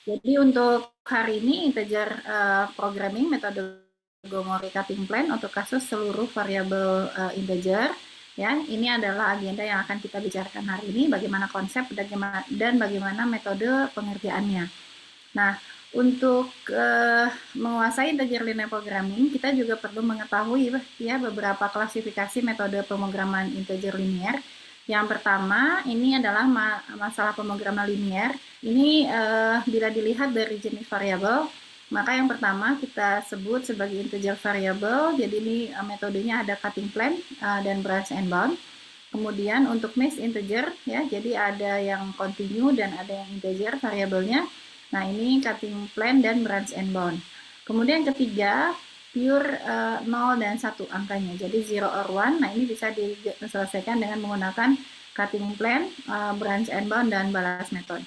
Jadi untuk hari ini integer programming metode Gomori cutting plan untuk kasus seluruh variabel integer. Ya, ini adalah agenda yang akan kita bicarakan hari ini, bagaimana konsep dan bagaimana metode pengerjaannya. Nah, untuk menguasai integer linear programming, kita juga perlu mengetahui ya beberapa klasifikasi metode pemrograman integer linear. Yang pertama, ini adalah masalah pemrograman linear. Ini bila dilihat dari jenis variabel, maka yang pertama kita sebut sebagai integer variable. Jadi ini metodenya ada cutting plan dan branch and bound. Kemudian untuk mixed integer ya, jadi ada yang continue dan ada yang integer variabelnya. Nah, ini cutting plan dan branch and bound. Kemudian ketiga, pure 0 dan 1 angkanya. Jadi 0 or 1. Nah, ini bisa diselesaikan dengan menggunakan cutting plan, branch and bound, dan balas method.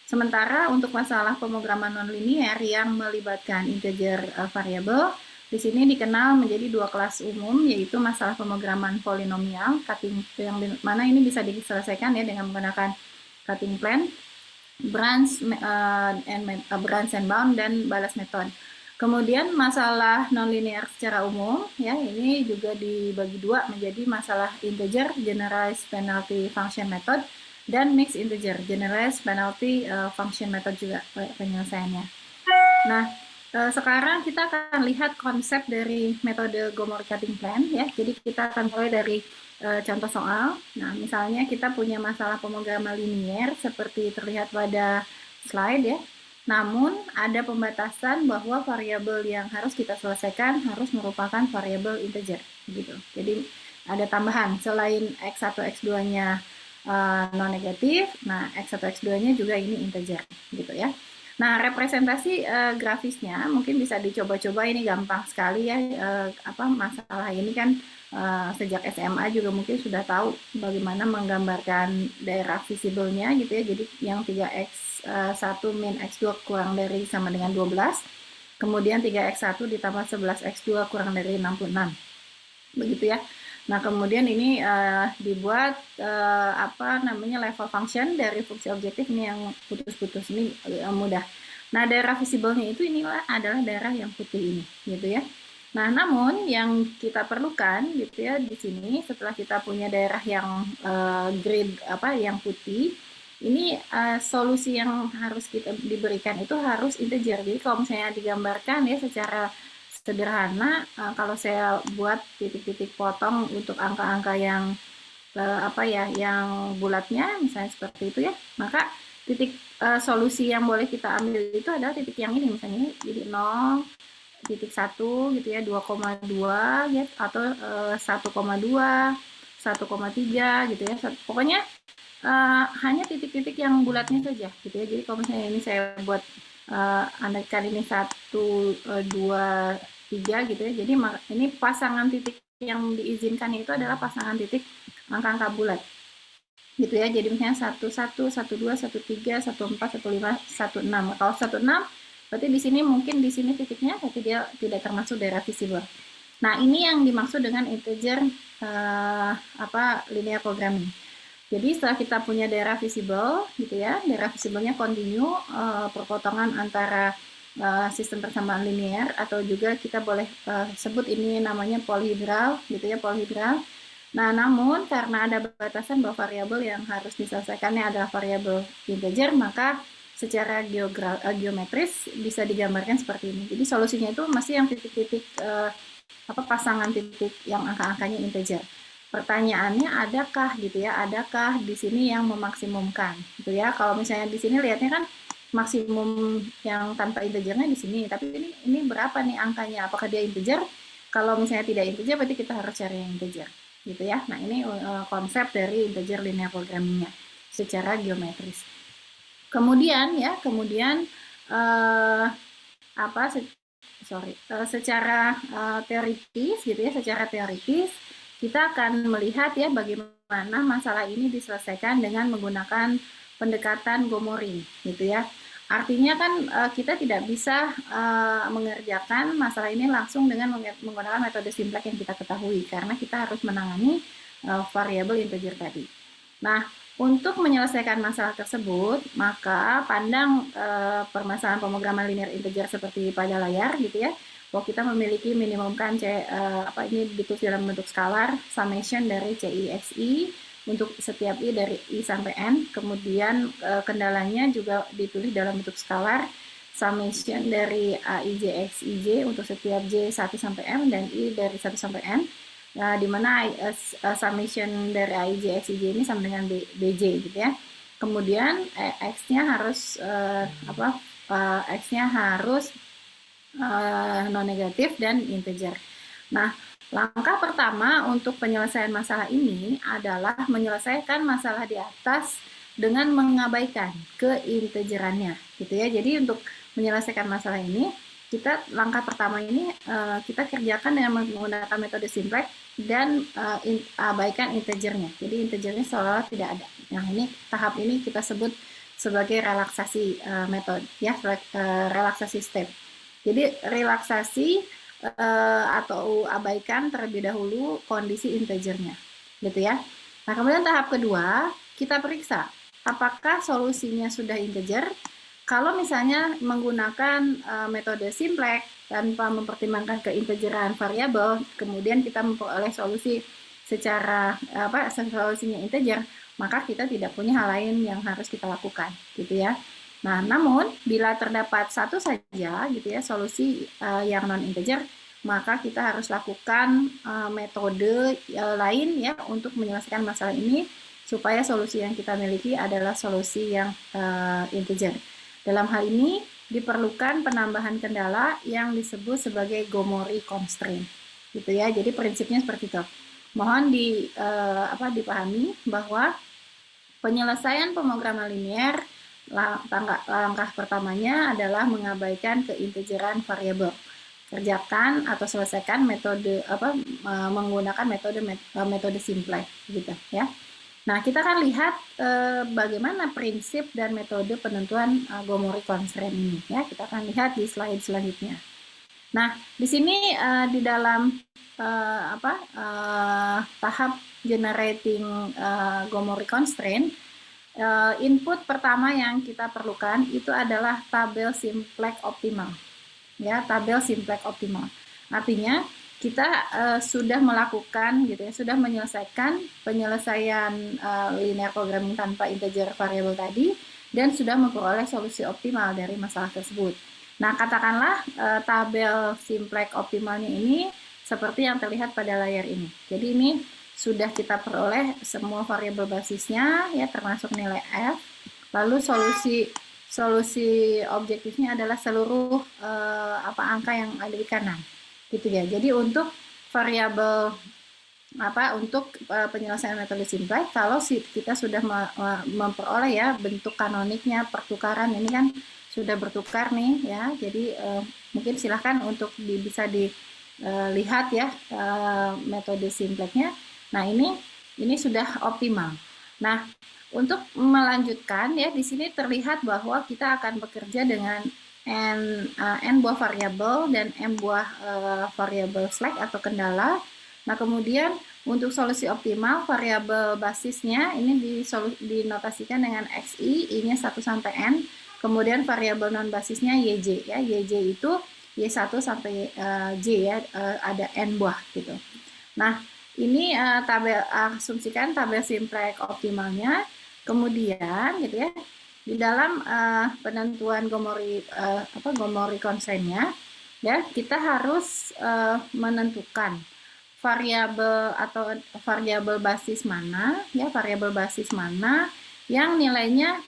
Sementara untuk masalah pemrograman nonlinear yang melibatkan integer variabel, di sini dikenal menjadi dua kelas umum, yaitu masalah pemrograman polinomial, yang mana ini bisa diselesaikan ya dengan menggunakan cutting plan, branch and bound, dan balas method. Kemudian masalah nonlinear secara umum, ya ini juga dibagi dua menjadi masalah integer generalized penalty function method dan mixed integer generalized penalty function method juga penyelesaiannya. Nah, sekarang kita akan lihat konsep dari metode Gomori cutting plan ya. Jadi kita akan mulai dari contoh soal. Nah, misalnya kita punya masalah pemrograman linear seperti terlihat pada slide ya. Namun ada pembatasan bahwa variabel yang harus kita selesaikan harus merupakan variabel integer gitu. Jadi ada tambahan selain x1 x2-nya non negatif, nah x1 x2-nya juga ini integer gitu ya. Nah, representasi grafisnya mungkin bisa dicoba-coba, ini gampang sekali ya. Masalah ini kan sejak SMA juga mungkin sudah tahu bagaimana menggambarkan daerah visibelnya gitu ya. Jadi yang 3x1 min x2 kurang dari sama dengan 12. Kemudian 3x1 ditambah 11x2 kurang dari 66. Begitu ya. Nah, kemudian ini dibuat level function dari fungsi objektif ini yang putus-putus ini mudah. Nah, daerah visibelnya itu inilah adalah daerah yang putih ini, gitu ya. Nah, namun yang kita perlukan gitu ya di sini setelah kita punya daerah yang grid yang putih, ini solusi yang harus kita diberikan itu harus integer. Jadi kalau misalnya digambarkan ya secara sederhana, kalau saya buat titik-titik potong untuk angka-angka yang yang bulatnya misalnya seperti itu ya, maka titik solusi yang boleh kita ambil itu adalah titik yang ini misalnya, jadi 0, titik 1 gitu ya, 2,2 ya, atau 1,2, 1,3 gitu ya. Pokoknya hanya titik-titik yang bulatnya saja gitu ya. Jadi kalau misalnya ini saya buat andaikan ini 1, 2, 3 gitu ya. Jadi ini pasangan titik yang diizinkan itu adalah pasangan titik angka-angka bulat. Gitu ya. Jadi misalnya 1, 1, 1, 2, 1, 3, 1, 4, 1, 5, 1, 6. Kalau 1, 6 berarti di sini mungkin di sini titiknya tapi dia tidak termasuk daerah visible. Nah, ini yang dimaksud dengan integer linear programming. Jadi setelah kita punya daerah visible gitu ya, daerah visiblenya continue, perpotongan antara sistem persamaan linear, atau juga kita boleh sebut ini namanya polyhedral gitu ya, polyhedral. Nah, namun karena ada batasan bahwa variabel yang harus diselesaikannya adalah variabel integer, maka secara geometris bisa digambarkan seperti ini. Jadi solusinya itu masih yang titik-titik pasangan titik yang angka-angkanya integer. Pertanyaannya adakah gitu ya, adakah di sini yang memaksimumkan gitu ya. Kalau misalnya di sini lihatnya kan maksimum yang tanpa integernya di sini, tapi ini berapa nih angkanya? Apakah dia integer? Kalau misalnya tidak integer berarti kita harus cari yang integer gitu ya. Nah, ini konsep dari integer linear programmingnya secara geometris. Kemudian ya, secara teoritis gitu ya, secara teoritis kita akan melihat ya bagaimana masalah ini diselesaikan dengan menggunakan pendekatan Gomori gitu ya. Artinya kan kita tidak bisa mengerjakan masalah ini langsung dengan menggunakan metode simplex yang kita ketahui, karena kita harus menangani variabel integer tadi. Nah, Untuk menyelesaikan masalah tersebut, maka pandang permasalahan pemrograman linear integer seperti pada layar gitu ya, bahwa kita memiliki minimumkan ini ditulis dalam bentuk skalar, summation dari CIXI untuk setiap I dari I sampai N, kemudian kendalanya juga ditulis dalam bentuk skalar, summation dari AIJ XIJ untuk setiap J 1 sampai M dan I dari 1 sampai N. Nah, di mana summation dari AIJ XIJ ini sama dengan BJ gitu ya. Kemudian X-nya harus X-nya harus non negatif dan integer. Nah, langkah pertama untuk penyelesaian masalah ini adalah menyelesaikan masalah di atas dengan mengabaikan keintegerannya, gitu ya. Jadi untuk menyelesaikan masalah ini, langkah pertama ini kita kerjakan dengan menggunakan metode simplex dan abaikan integernya. Jadi integernya seolah-olah tidak ada. Nah, tahap ini kita sebut sebagai relaksasi metode, ya, relaksasi step. Jadi relaksasi atau abaikan terlebih dahulu kondisi integernya, gitu ya. Nah, kemudian tahap kedua, kita periksa apakah solusinya sudah integer. Kalau misalnya menggunakan metode simplex tanpa mempertimbangkan keintegeran variabel, kemudian kita memperoleh solusi secara solusinya integer, maka kita tidak punya hal lain yang harus kita lakukan, gitu ya. Nah, namun bila terdapat satu saja gitu ya solusi yang non integer, maka kita harus lakukan metode lain ya untuk menyelesaikan masalah ini supaya solusi yang kita miliki adalah solusi yang integer. Dalam hal ini diperlukan penambahan kendala yang disebut sebagai Gomori constraint, gitu ya. Jadi prinsipnya seperti itu. Mohon dipahami bahwa penyelesaian pemrograman linear langkah pertamanya adalah mengabaikan keintegeran variabel. Kerjakan atau selesaikan metode menggunakan metode simplex gitu ya. Nah, kita akan lihat bagaimana prinsip dan metode penentuan Gomori constraint ini ya. Kita akan lihat di slide selanjutnya. Nah, di sini di dalam tahap generating Gomori constraint, input pertama yang kita perlukan itu adalah tabel simplex optimal. Ya, tabel simplex optimal. Artinya kita sudah melakukan gitu ya, sudah menyelesaikan penyelesaian linear programming tanpa integer variabel tadi dan sudah memperoleh solusi optimal dari masalah tersebut. Nah, katakanlah tabel simplex optimalnya ini seperti yang terlihat pada layar ini. Jadi ini sudah kita peroleh semua variabel basisnya ya termasuk nilai F. Lalu solusi objektifnya adalah seluruh angka yang ada di kanan. Gitu ya. Jadi untuk variabel untuk penyelesaian metode simplex, kalau kita sudah memperoleh ya bentuk kanoniknya, pertukaran ini kan sudah bertukar nih ya. Jadi mungkin silahkan untuk bisa dilihat ya metode simplexnya. Nah, ini sudah optimal. Nah, untuk melanjutkan ya di sini terlihat bahwa kita akan bekerja dengan n buah variabel dan m buah variabel slack atau kendala. Nah, kemudian untuk solusi optimal variabel basisnya ini dinotasikan dengan xi, i-nya 1 sampai n. Kemudian variabel non basisnya yj ya. Yj itu y1 sampai j ya, ada n buah gitu. Nah, ini asumsikan tabel simplex optimalnya. Kemudian gitu ya. Di dalam penentuan Gomori constraint-nya ya kita harus menentukan variabel atau variabel basis mana ya, variabel basis mana yang nilainya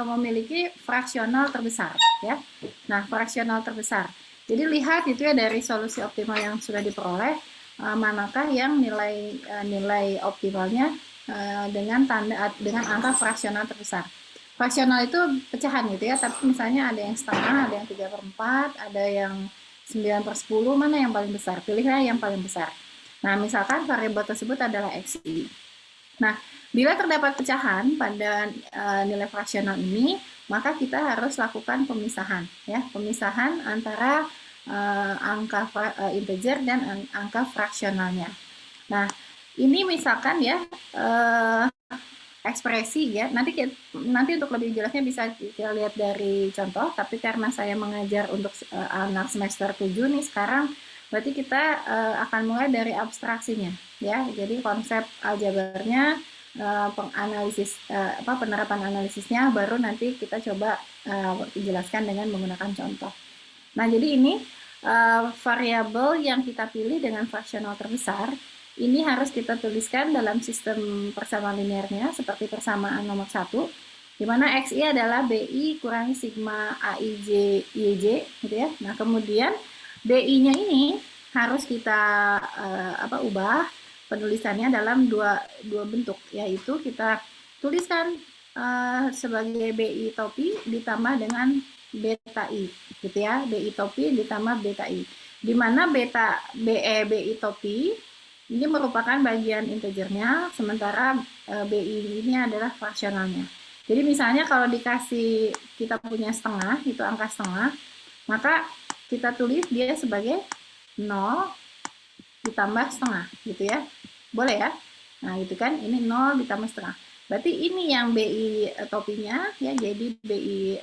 memiliki fraksional terbesar ya. Nah, fraksional terbesar. Jadi lihat itu ya dari solusi optimal yang sudah diperoleh manakah yang nilai optimalnya dengan angka fraksional terbesar. Fraksional itu pecahan gitu ya, tapi misalnya ada yang setengah, ada yang 3/4, ada yang 9/10, mana yang paling besar? Pilihlah yang paling besar. Nah, misalkan variabel tersebut adalah xi. Nah, bila terdapat pecahan pada nilai fraksional ini, maka kita harus lakukan pemisahan ya, pemisahan antara angka integer dan angka fraksionalnya. Nah, ini misalkan ya ekspresi ya. Nanti untuk lebih jelasnya bisa kita lihat dari contoh, tapi karena saya mengajar untuk anak semester 7 nih sekarang, berarti kita akan mulai dari abstraksinya ya. Jadi konsep aljabarnya, penerapan analisisnya, baru nanti kita coba jelaskan dengan menggunakan contoh. Nah, jadi ini variabel yang kita pilih dengan fraksional terbesar ini harus kita tuliskan dalam sistem persamaan linearnya seperti persamaan nomor 1, di mana XI adalah BI kurangi sigma AIJ IJ gitu ya. Nah, kemudian BI-nya ini harus kita ubah penulisannya dalam dua bentuk, yaitu kita tuliskan sebagai BI topi ditambah dengan beta I gitu ya, BI topi ditambah beta I, di mana BI topi ini merupakan bagian integernya, sementara BI ini adalah fraksionalnya. Jadi misalnya kalau dikasih kita punya setengah, itu angka setengah, maka kita tulis dia sebagai 0 ditambah setengah gitu ya. Boleh ya? Nah, itu kan ini 0 ditambah setengah. Berarti ini yang BI topinya ya, jadi BI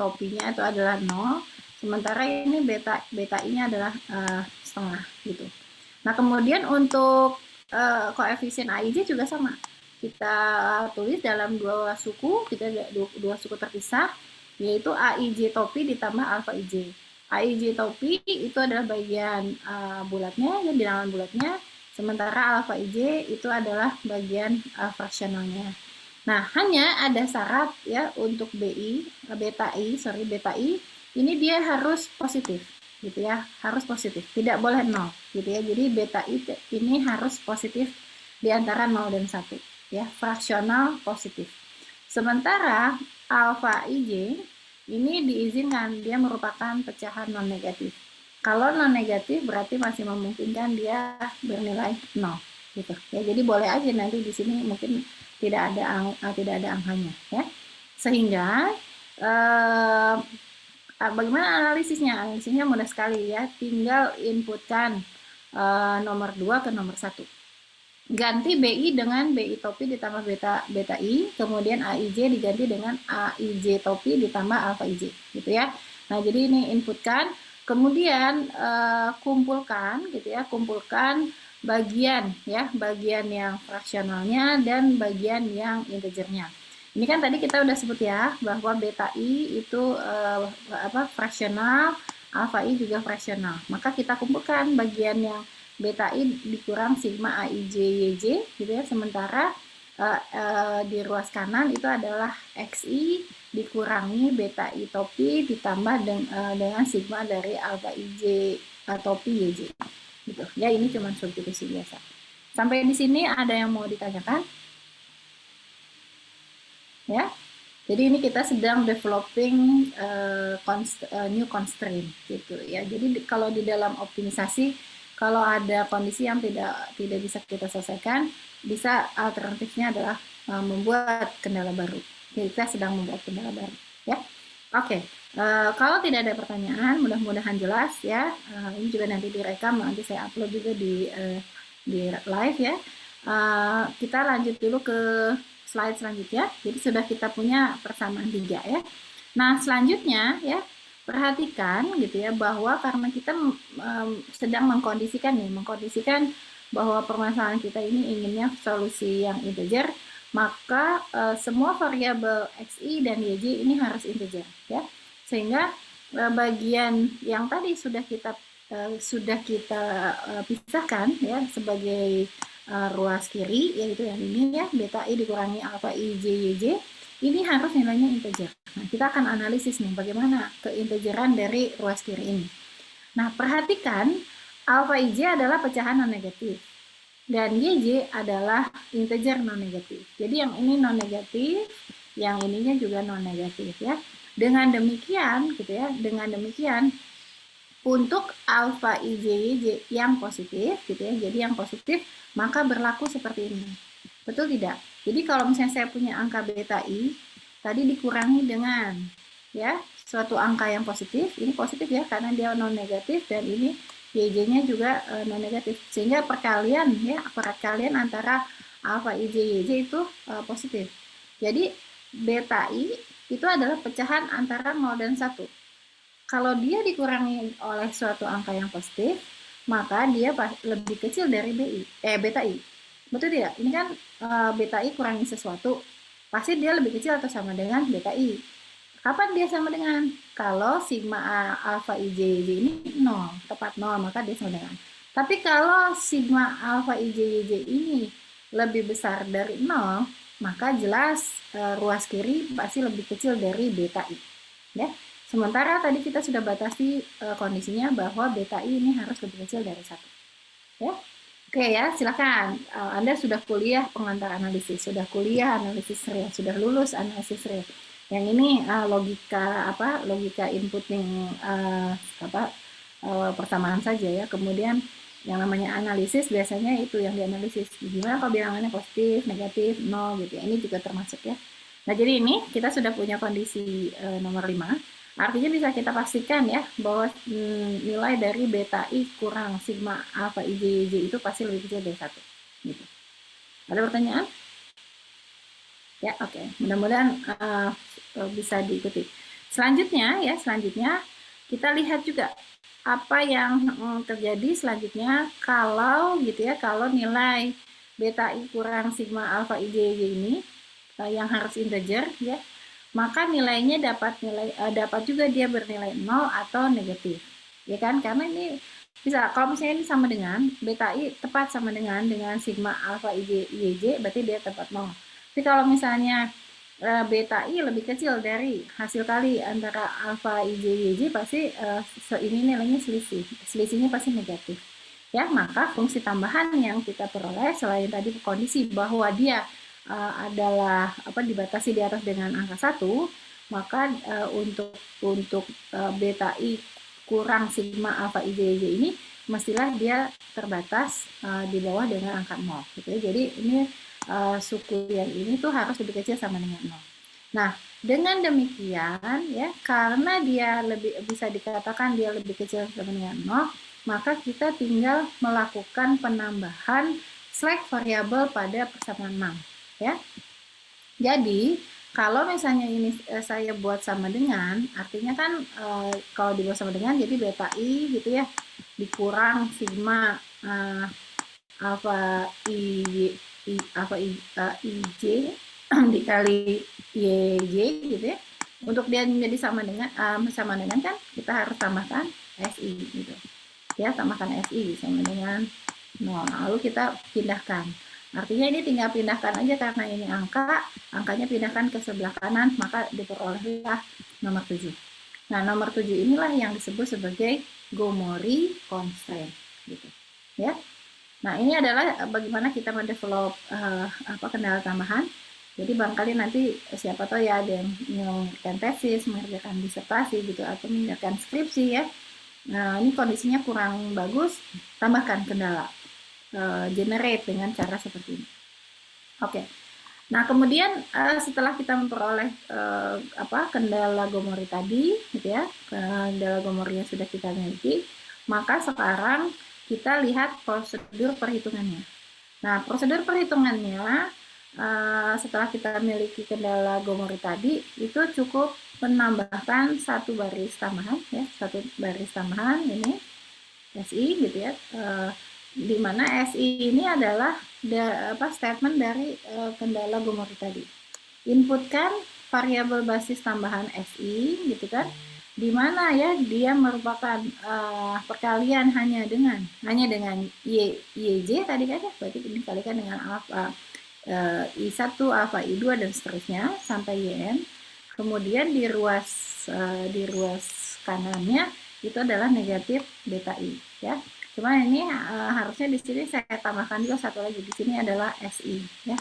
topinya itu adalah 0, sementara ini beta I-nya adalah setengah gitu. Nah, kemudian untuk koefisien AIJ juga sama. Kita tulis dalam dua suku, dua suku terpisah, yaitu AIJ topi ditambah alfa IJ. AIJ topi itu adalah bagian bulatnya, ya, bilangan bulatnya, sementara alfa IJ itu adalah bagian fraksionalnya. Nah, hanya ada syarat ya untuk beta I, ini dia harus positif gitu ya, harus positif, tidak boleh 0 gitu ya. Jadi beta I ini harus positif di antara 0 dan 1 ya, fraksional positif. Sementara alfa IJ ini diizinkan, dia merupakan pecahan non negatif. Kalau non negatif berarti masih memungkinkan dia bernilai 0 gitu ya. Jadi boleh aja nanti di sini mungkin tidak ada angkanya ya. Sehingga bagaimana analisisnya? Analisisnya mudah sekali ya, tinggal inputkan nomor 2 ke nomor 1. Ganti BI dengan BI topi ditambah beta I, kemudian AIJ diganti dengan AIJ topi ditambah alfa IJ gitu ya. Nah, jadi ini inputkan, kemudian kumpulkan gitu ya, kumpulkan bagian yang fraksionalnya dan bagian yang integernya. Ini kan tadi kita udah sebut ya, bahwa beta I itu fraksional, alfa I juga fraksional. Maka kita kumpulkan bagian yang beta I dikurang sigma AIJ YJ gitu ya, sementara di ruas kanan itu adalah XI dikurangi beta I topi ditambah dengan sigma dari alfa IJ topi YJ gitu. Ya, ini cuma substitusi biasa. Sampai di sini ada yang mau ditanyakan? Ya, jadi ini kita sedang developing new constraint gitu ya. Jadi kalau di dalam optimisasi, kalau ada kondisi yang tidak bisa kita selesaikan, bisa alternatifnya adalah membuat kendala baru. Jadi kita sedang membuat kendala baru ya. Oke, kalau tidak ada pertanyaan, mudah-mudahan jelas ya. Ini juga nanti direkam, nanti saya upload juga di live ya. Kita lanjut dulu ke slide selanjutnya. Jadi sudah kita punya persamaan 3 ya. Nah, selanjutnya ya, perhatikan gitu ya, bahwa karena kita sedang mengkondisikan bahwa permasalahan kita ini inginnya solusi yang integer, maka semua variabel XI dan YJ ini harus integer ya. Sehingga bagian yang tadi sudah kita pisahkan ya sebagai ruas kiri, yaitu yang ini ya, beta I dikurangi alfa IJ YJ, ini harus nilainya integer. Nah, kita akan analisis nih bagaimana keintegeran dari ruas kiri ini. Nah, perhatikan alfa IJ adalah pecahan non negatif dan YJ adalah integer non negatif. Jadi yang ini non negatif, yang ininya juga non negatif ya. Dengan demikian gitu ya, untuk alfa IJ YJ yang positif gitu ya, jadi yang positif maka berlaku seperti ini. Betul tidak? Jadi kalau misalnya saya punya angka beta I tadi dikurangi dengan ya suatu angka yang positif, ini positif ya karena dia non negatif, dan ini YJ-nya juga non negatif, sehingga perkalian antara alfa I, J, Y, J itu positif. Jadi beta I itu adalah pecahan antara 0 dan 1. Kalau dia dikurangi oleh suatu angka yang positif, maka dia lebih kecil dari beta I. Betul tidak? Ini kan beta I kurangi sesuatu, pasti dia lebih kecil atau sama dengan beta I. Kapan dia sama dengan? Kalau sigma alfa I, J, Y, J ini 0, tepat 0, maka dia sama dengan. Tapi kalau sigma alfa I, J, Y, J ini lebih besar dari 0, maka jelas ruas kiri pasti lebih kecil dari beta I. Ya. Sementara tadi kita sudah batasi kondisinya bahwa beta I ini harus lebih kecil dari 1. Ya. Oke ya, silakan. Anda sudah kuliah pengantar analisis, sudah kuliah analisis real, sudah lulus analisis real. Yang ini logika inputting persamaan saja ya. Kemudian yang namanya analisis biasanya itu yang dianalisis. Gimana kalau bilangannya positif, negatif, 0 gitu ya. Ini juga termasuk ya. Nah, jadi ini kita sudah punya kondisi nomor 5. Artinya bisa kita pastikan ya bahwa nilai dari beta I kurang sigma alfa I, J, Y, J itu pasti lebih kecil dari 1. Gitu. Ada pertanyaan? Ya, oke. Mudah-mudahan bisa diikuti. Selanjutnya kita lihat juga apa yang terjadi selanjutnya kalau nilai beta I kurang sigma alfa I, J, Y, J ini yang harus integer ya, maka nilainya dapat juga dia bernilai 0 atau negatif. Ya kan? Karena ini bisa kalau misalnya ini sama dengan beta I tepat sama dengan sigma alfa I, J, Y, J, berarti dia tepat 0. Tapi kalau misalnya beta I lebih kecil dari hasil kali antara alfa I, J, Y, J, pasti ini nilainya selisihnya pasti negatif. Ya, maka fungsi tambahan yang kita peroleh selain tadi kondisi bahwa dia adalah dibatasi di atas dengan angka 1, maka untuk beta I kurang sigma alfa I, J, Y, J ini mestilah dia terbatas di bawah dengan angka 0 gitu ya. Jadi ini suku yang ini tuh harus lebih kecil sama dengan 0. Nah, dengan demikian ya, karena dia bisa dikatakan dia lebih kecil sama dengan 0, maka kita tinggal melakukan penambahan slack variabel pada persamaan 6 ya. Jadi kalau misalnya ini saya buat sama dengan, artinya kan kalau dibuat sama dengan jadi beta I gitu ya dikurang sigma alfa I J dikali YJ gitu ya. Untuk dia menjadi sama dengan kan kita harus tambahkan SI gitu. Ya, tambahkan SI sama dengan 0. Lalu kita pindahkan. Artinya ini tinggal pindahkan aja karena ini angkanya pindahkan ke sebelah kanan, maka diperolehlah nomor 7. Nah, nomor 7 inilah yang disebut sebagai Gomori constraint gitu. Ya. Nah, ini adalah bagaimana kita mendevelop kendala tambahan. Jadi barangkali nanti siapa tahu ya ada yang mengerjakan tesis, mengerjakan disertasi gitu atau mengerjakan skripsi ya. Nah, ini kondisinya kurang bagus, tambahkan kendala. Generate dengan cara seperti ini. Oke. Nah, kemudian setelah kita memperoleh kendala Gomori tadi gitu ya, kendala Gomori yang sudah kita miliki, maka sekarang kita lihat prosedur perhitungannya. Nah, prosedur perhitungannya setelah kita miliki kendala Gomori tadi, itu cukup menambahkan satu baris tambahan ya, ini SI gitu ya, di mana SI ini adalah statement dari kendala Gomori tadi. Inputkan variabel basis tambahan SI gitu kan, di mana ya dia merupakan perkalian hanya dengan YJ tadi kan ya, berarti dikalikan dengan alfa I1, alfa I2 dan seterusnya sampai YN. Kemudian di ruas kanannya itu adalah negatif beta I ya. Cuma ini harusnya di sini saya tambahkan juga satu lagi, di sini adalah SI ya.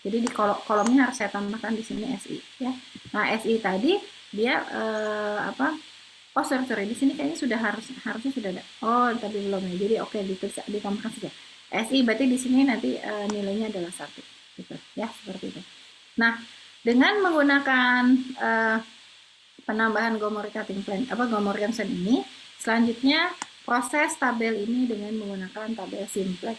Jadi di kolomnya harus saya tambahkan di sini SI ya. Nah, SI tadi dia oh sorry di sini kayaknya harusnya sudah ada. Oh, tapi belum ya. Jadi oke, ditambahkan saja. SI berarti di sini nanti nilainya adalah 1 gitu ya, seperti itu. Nah, dengan menggunakan penambahan Gomori cutting plan Gomori constraint ini, selanjutnya proses tabel ini dengan menggunakan tabel simplex,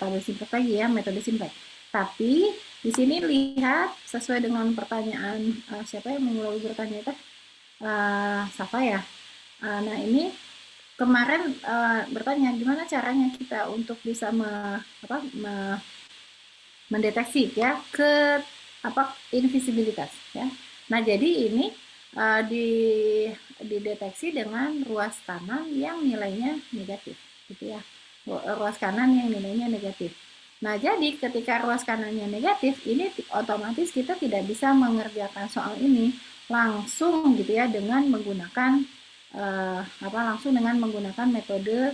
tabel simplex lagi ya, metode simplex. Tapi di sini lihat sesuai dengan pertanyaan siapa yang mulai bertanya itu? Safa ya. Nah ini kemarin bertanya gimana caranya kita untuk bisa mendeteksi ya ke invisibilitas ya. Nah jadi ini dideteksi dengan ruas kanan yang nilainya negatif gitu ya, ruas kanan yang nilainya negatif. Nah jadi ketika ruas kanannya negatif ini otomatis kita tidak bisa mengerjakan soal ini langsung gitu ya dengan menggunakan langsung dengan menggunakan metode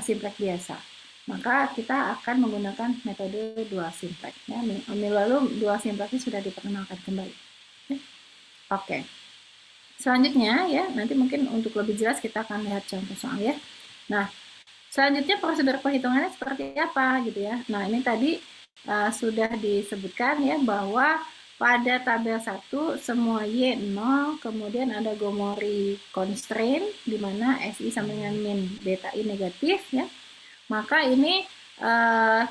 simplex biasa. Maka kita akan menggunakan metode dual simplex ya. Lalu dual simplex ini sudah diperkenalkan kembali. Oke. Selanjutnya ya, nanti mungkin untuk lebih jelas kita akan lihat contoh soal ya. Nah, selanjutnya prosedur perhitungannya seperti apa gitu ya. Nah, ini tadi sudah disebutkan ya bahwa pada tabel 1 semua Y 0, kemudian ada Gomori constraint di mana SI sama dengan min beta I negatif ya. Maka ini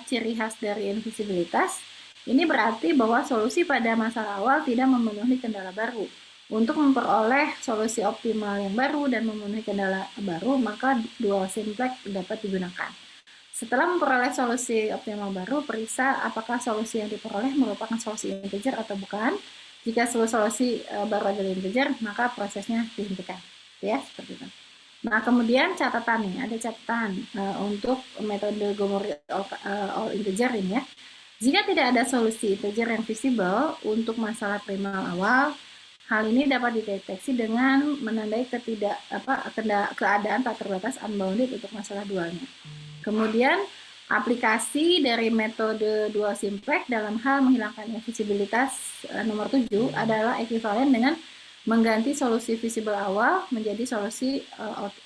ciri khas dari invisibilitas. Ini berarti bahwa solusi pada masalah awal tidak memenuhi kendala baru. Untuk memperoleh solusi optimal yang baru dan memenuhi kendala baru, maka dual simplex dapat digunakan. Setelah memperoleh solusi optimal baru, periksa apakah solusi yang diperoleh merupakan solusi integer atau bukan. Jika solusi baru adalah integer, maka prosesnya dihentikan. Ya, seperti itu. Nah, kemudian catatan nih, ada catatan untuk metode Gomori all integer ini ya. Jika tidak ada solusi integer yang visible untuk masalah primal awal, hal ini dapat dideteksi dengan menandai keadaan tak terbatas unbounded untuk masalah dualnya. Kemudian aplikasi dari metode dual simplex dalam hal menghilangkan invisibilitas nomor 7 adalah ekuivalen dengan mengganti solusi visible awal menjadi solusi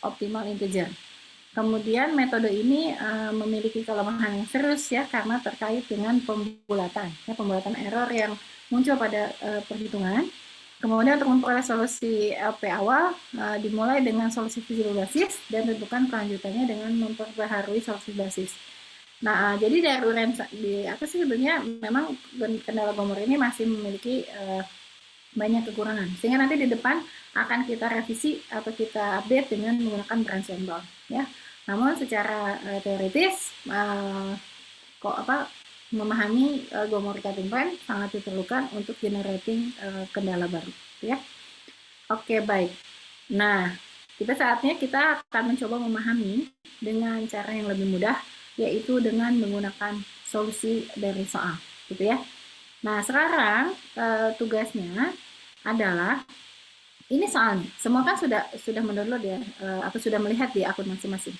optimal integer. Kemudian metode ini memiliki kelemahan yang serius ya karena terkait dengan pembulatan error yang muncul pada perhitungan. Kemudian untuk memperoleh solusi LP awal dimulai dengan solusi visible basis dan tentukan kelanjutannya dengan memperbaharui solusi basis. Nah, jadi dari uraian di atas sih sebenarnya memang kendala Gomori ini masih memiliki banyak kekurangan. Sehingga nanti di depan akan kita revisi atau kita update dengan menggunakan branch and bound ya. Namun secara teoritis memahami Gomori cutting plan sangat diperlukan untuk generating kendala baru ya. Oke, baik. Nah, saatnya kita akan mencoba memahami dengan cara yang lebih mudah, yaitu dengan menggunakan solusi dari soal gitu ya. Nah, sekarang tugasnya adalah ini soalnya. Semua kan sudah mendownload ya atau sudah melihat di akun masing-masing.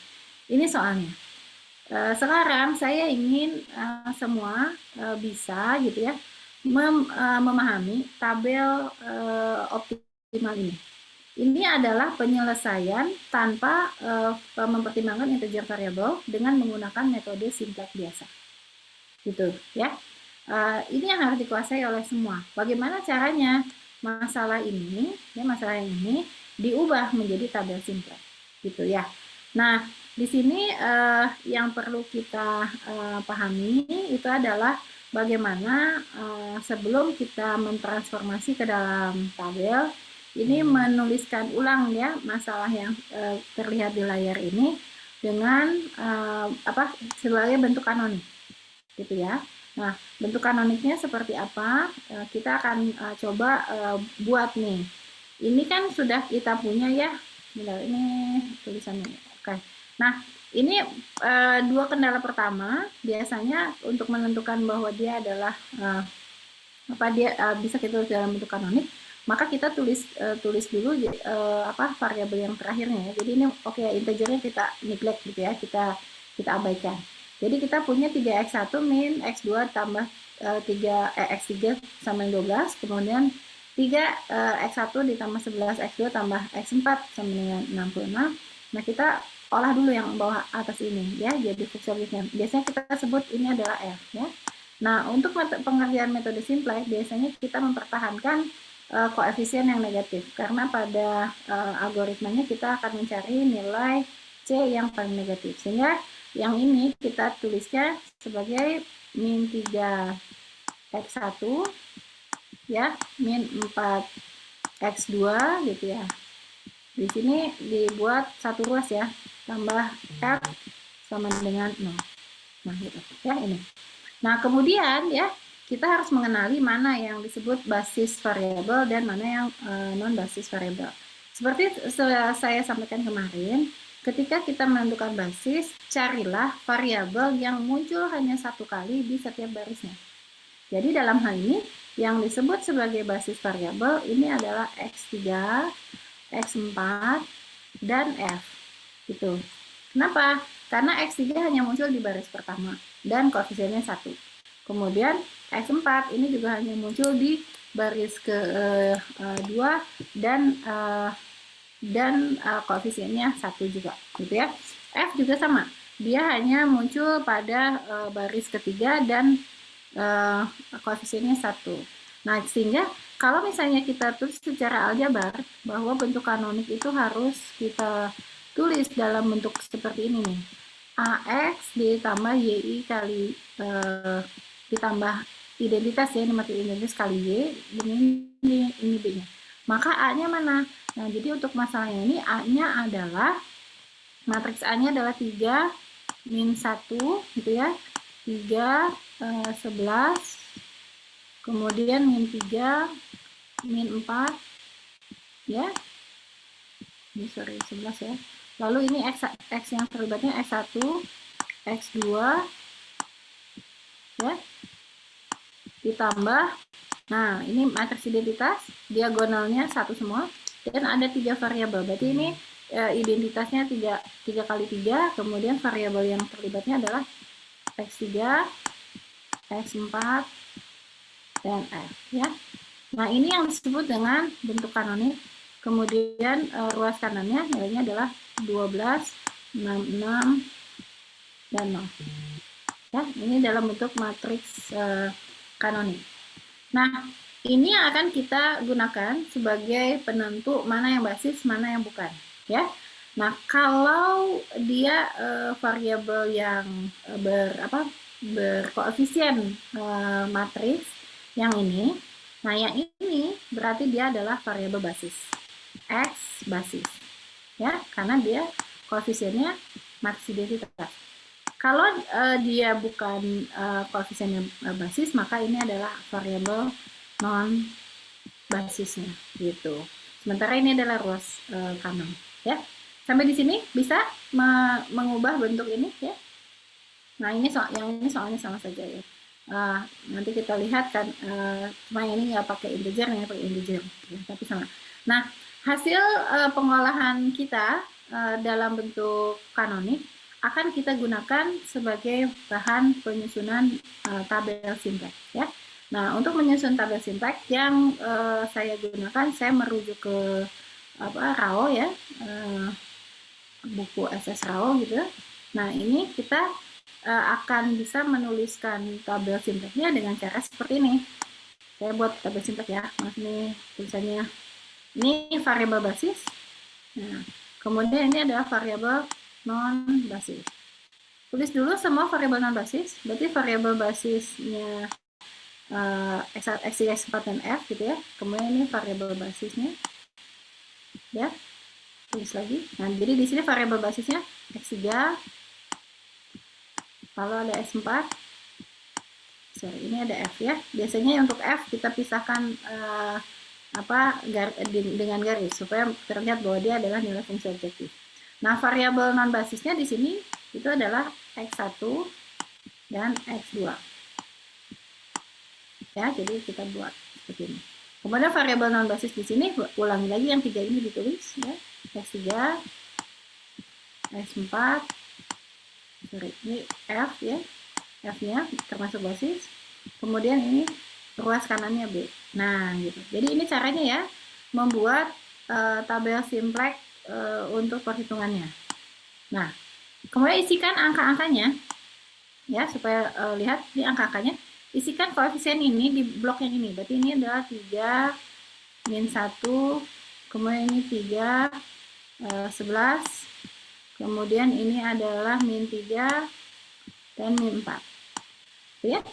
Ini soalnya. Sekarang saya ingin semua bisa gitu ya memahami tabel optimal ini. Ini adalah penyelesaian tanpa mempertimbangkan integer variable dengan menggunakan metode simplex biasa. Gitu ya. Ini yang harus dikuasai oleh semua. Bagaimana caranya masalah ini diubah menjadi tabel simplex gitu ya. Nah, di sini yang perlu kita pahami itu adalah bagaimana sebelum kita mentransformasi ke dalam tabel ini menuliskan ulang ya masalah yang terlihat di layar ini dengan sebagai bentuk kanonik gitu ya. Nah, bentuk kanoniknya seperti apa? Kita akan coba buat nih. Ini kan sudah kita punya ya. Ini tulisannya. Oke. Nah, ini dua kendala pertama biasanya untuk menentukan bahwa dia adalah bisa kita tulis dalam bentuk kanonik, maka kita tulis dulu variabel yang terakhirnya ya. Jadi ini integernya kita neglect gitu ya, kita abaikan. Jadi kita punya 3x1 min x2 tambah x3 sama 12, kemudian 3x1 ditambah 11 x2 tambah x4 sama dengan 66. Nah, kita olah dulu yang bawah atas ini ya, jadi fixed-nya. Biasanya kita sebut ini adalah F ya. Nah, untuk pengerjaan metode simplex biasanya kita mempertahankan koefisien yang negatif, karena pada algoritmanya kita akan mencari nilai C yang paling negatif, sehingga yang ini kita tulisnya sebagai min 3x1 ya, min 4x2 gitu ya. Di sini dibuat satu ruas ya, tambah F sama dengan 0. Nah, gitu ya ini. Nah, kemudian ya, kita harus mengenali mana yang disebut basis variabel dan mana yang non basis variabel. Seperti saya sampaikan kemarin, ketika kita menentukan basis, carilah variabel yang muncul hanya satu kali di setiap barisnya. Jadi dalam hal ini, yang disebut sebagai basis variabel ini adalah X3, X4, dan F. Gitu. Kenapa? Karena X3 hanya muncul di baris pertama dan koefisiennya 1. Kemudian X4 ini juga hanya muncul di baris ke-2 dan koefisiennya 1 juga, gitu ya. F juga sama, dia hanya muncul pada baris ketiga dan koefisiennya 1. Nah, sehingga kalau misalnya kita tulis secara aljabar bahwa bentuk kanonik itu harus kita tulis dalam bentuk seperti ini nih. AX ditambah YI kali ditambah identitas ya, ini matriks identitas kali Y, ini B-nya. Maka A-nya mana? Nah, jadi untuk masalahnya ini A-nya adalah, matriks A-nya adalah 3, min 1, gitu ya. 3, 11, kemudian min 3, min 4, ya. Ini sorry, 11 ya. Lalu ini X yang terlibatnya X1, X2, ya, ditambah, nah ini matriks identitas, diagonalnya 1 semua, dan ada 3 variabel, berarti ini identitasnya 3 kali 3, kemudian variabel yang terlibatnya adalah X3, X4, dan F, ya. Nah ini yang disebut dengan bentuk kanonik. Kemudian ruas kanannya nilainya adalah 12, 66, dan 0. Ya, ini dalam bentuk matriks kanonik. Nah, ini yang akan kita gunakan sebagai penentu mana yang basis, mana yang bukan. Ya. Nah, kalau dia variabel yang berkoefisien matriks yang ini, nah yang ini berarti dia adalah variabel basis. X basis, ya, karena dia koefisiennya matriks identitas. Kalau dia bukan koefisiennya basis, maka ini adalah variabel non basisnya, gitu. Sementara ini adalah ruas kanan, ya. Sampai di sini bisa mengubah bentuk ini, ya. Nah ini yang ini soalnya sama saja ya. Nanti kita lihat kan, cuma ini nggak pakai integer, ini pakai integer, ya, tapi sama. Nah, hasil pengolahan kita dalam bentuk kanonik akan kita gunakan sebagai bahan penyusunan tabel sintak, ya. Nah, untuk menyusun tabel sintak yang saya gunakan, saya merujuk ke RAO ya, buku SS RAO gitu. Nah, ini kita akan bisa menuliskan tabel sintaknya dengan cara seperti ini. Saya buat tabel sintak ya, mas, ini tulisannya. Ini variabel basis. Nah, kemudian ini adalah variabel non basis. Tulis dulu semua variabel non basis. Berarti variabel basisnya X1, X3, X4, dan F gitu ya. Kemudian ini variabel basisnya. Ya. Tulis lagi. Nah, jadi di sini variabel basisnya X3. Lalu ada X4. Sorry, ini ada F ya. Biasanya untuk F kita pisahkan dengan garis supaya terlihat bahwa dia adalah nilai fungsi objektif. Nah, variabel non basisnya di sini itu adalah X1 dan X2. Ya, jadi kita buat seperti ini. Kemudian variabel non basis di sini ulangi lagi yang 3 ini ditulis ya. X3, X4, sorry, ini F ya. F-nya termasuk basis. Kemudian ini ruas kanannya B. Nah, gitu. Jadi ini caranya ya, membuat tabel simplex untuk perhitungannya. Nah, kemudian isikan angka-angkanya, ya, supaya lihat di angka-angkanya. Isikan koefisien ini di blok yang ini. Berarti ini adalah 3, min 1, kemudian ini 3, 11, kemudian ini adalah min 3, dan min 4. Ya.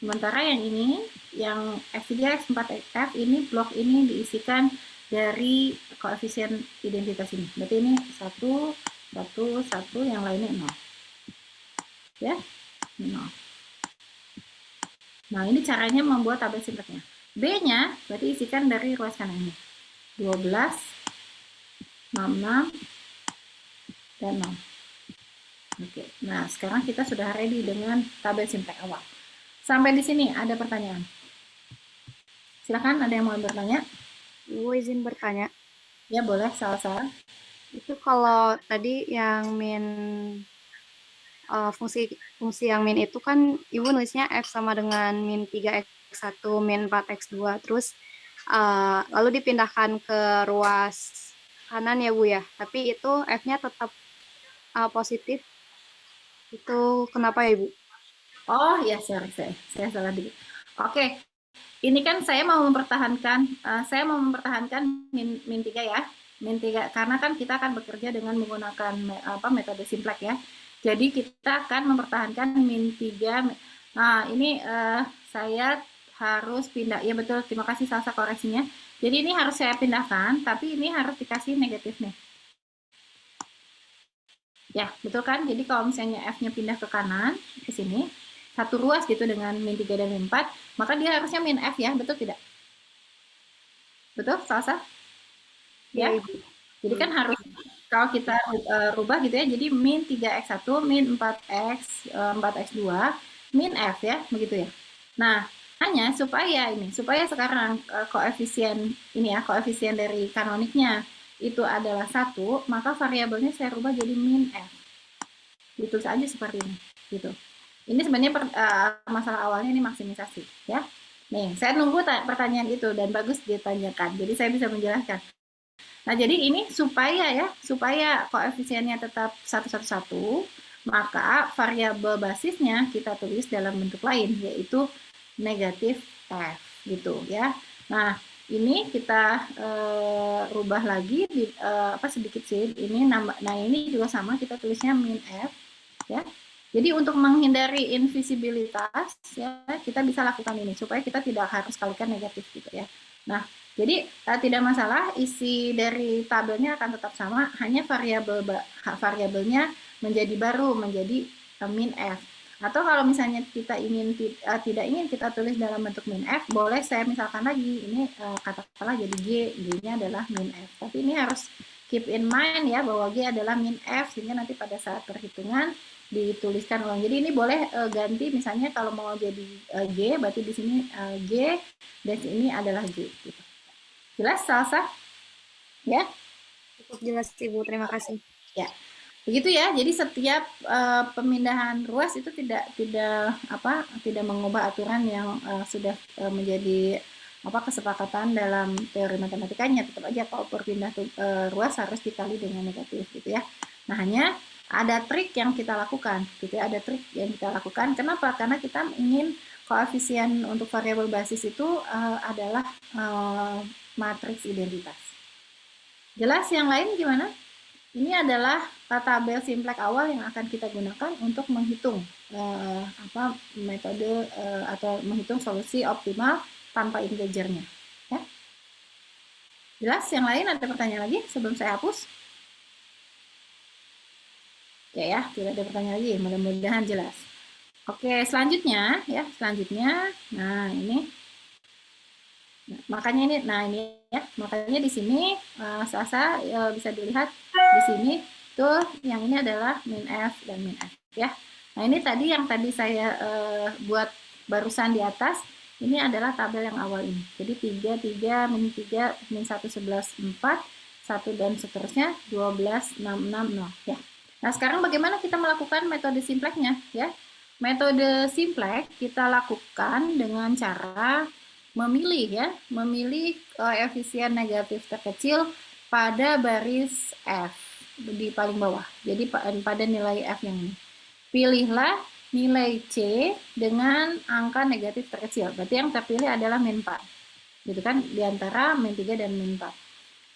Sementara yang ini, yang F3, X4, F ini blok ini diisikan dari koefisien identitas ini. Berarti ini 1, 1, 1, yang lainnya 0. Ya, 0. Nah, ini caranya membuat tabel simpleknya. B-nya berarti isikan dari ruas kanan ini. 12, 66, dan 0. Oke, nah sekarang kita sudah ready dengan tabel simplek awal. Sampai di sini ada pertanyaan? Silakan, ada yang mau bertanya? Ibu izin bertanya. Ya boleh, salah. Itu kalau tadi yang fungsi yang min itu kan Ibu nulisnya F sama dengan min 3x1, min 4x2, terus lalu dipindahkan ke ruas kanan ya Bu ya, tapi itu F-nya tetap positif. Itu kenapa ya Ibu? Oh ya, sorry, saya salah dikit. Oke, ini kan saya mau mempertahankan min 3 ya. Min 3 karena kan kita akan bekerja dengan menggunakan metode simplek ya. Jadi kita akan mempertahankan min 3. Nah, ini saya harus pindah. Ya betul, terima kasih Salsa koreksinya. Jadi ini harus saya pindahkan, tapi ini harus dikasih negatif nih. Ya, betul kan? Jadi kalau misalnya F-nya pindah ke kanan, ke sini, satu ruas gitu dengan min 3 dan min 4, maka dia harusnya min F ya, betul tidak? Betul, Salsa? Ya. Jadi kan harus, kalau kita rubah gitu ya, jadi min 3x1, min 4x, 4x2, min F ya, begitu ya. Nah, hanya supaya sekarang koefisien ini ya, koefisien dari kanoniknya itu adalah 1, maka variabelnya saya rubah jadi min F. Ditulis aja seperti ini, gitu. Ini sebenarnya masalah awalnya ini maksimisasi, ya. Nih, saya nunggu pertanyaan itu dan bagus ditanyakan, jadi saya bisa menjelaskan. Nah, jadi ini supaya koefisiennya tetap 111, maka variabel basisnya kita tulis dalam bentuk lain, yaitu negatif F, gitu ya. Nah, ini kita rubah lagi sedikit sih. Ini nah ini juga sama, kita tulisnya min F ya. Jadi untuk menghindari invisibilitas ya, kita bisa lakukan ini supaya kita tidak harus kalikan negatif gitu ya. Nah, jadi tidak masalah, isi dari tabelnya akan tetap sama, hanya variabelnya menjadi baru, menjadi min F. Atau kalau misalnya kita tidak ingin kita tulis dalam bentuk min F, boleh saya misalkan lagi, ini katakanlah jadi G-nya adalah min F. Tapi ini harus keep in mind ya, bahwa G adalah min F, sehingga nanti pada saat perhitungan dituliskan ulang. Jadi ini boleh ganti, misalnya kalau mau jadi G, berarti di sini G, dan ini adalah G. Gitu. Jelas, Salsa? Ya? Cukup jelas Ibu, terima kasih. Ya, begitu ya. Jadi setiap pemindahan ruas itu tidak mengubah aturan yang sudah menjadi kesepakatan dalam teori matematikanya. Tetap aja kalau berpindah ruas harus dikali dengan negatif gitu ya. Nah, hanya ada trik yang kita lakukan gitu ya. Ada trik yang kita lakukan. Kenapa? Karena kita ingin koefisien untuk variabel basis itu adalah matriks identitas. Jelas? Yang lain gimana? Ini adalah tabel simplek awal yang akan kita gunakan untuk menghitung metode atau menghitung solusi optimal tanpa integernya. Ya. Jelas? Yang lain ada pertanyaan lagi sebelum saya hapus? Oke ya, tidak ada pertanyaan lagi. Mudah-mudahan jelas. Oke, selanjutnya. Nah ini. Makanya di sini Sasa bisa dilihat di sini tuh yang ini adalah min F dan min F ya. Nah, ini yang tadi saya buat barusan di atas, ini adalah tabel yang awal ini. Jadi 3, min 3, min 1, 11, 4, 1 dan seterusnya 12, 6, 6, 0 ya. Nah, sekarang bagaimana kita melakukan metode simpleknya ya? Metode simplek kita lakukan dengan cara memilih koefisien negatif terkecil pada baris F di paling bawah. Jadi pada nilai F yang ini. Pilihlah nilai C dengan angka negatif terkecil. Berarti yang terpilih adalah min 4. gitu kan, di antara min 3 dan min 4.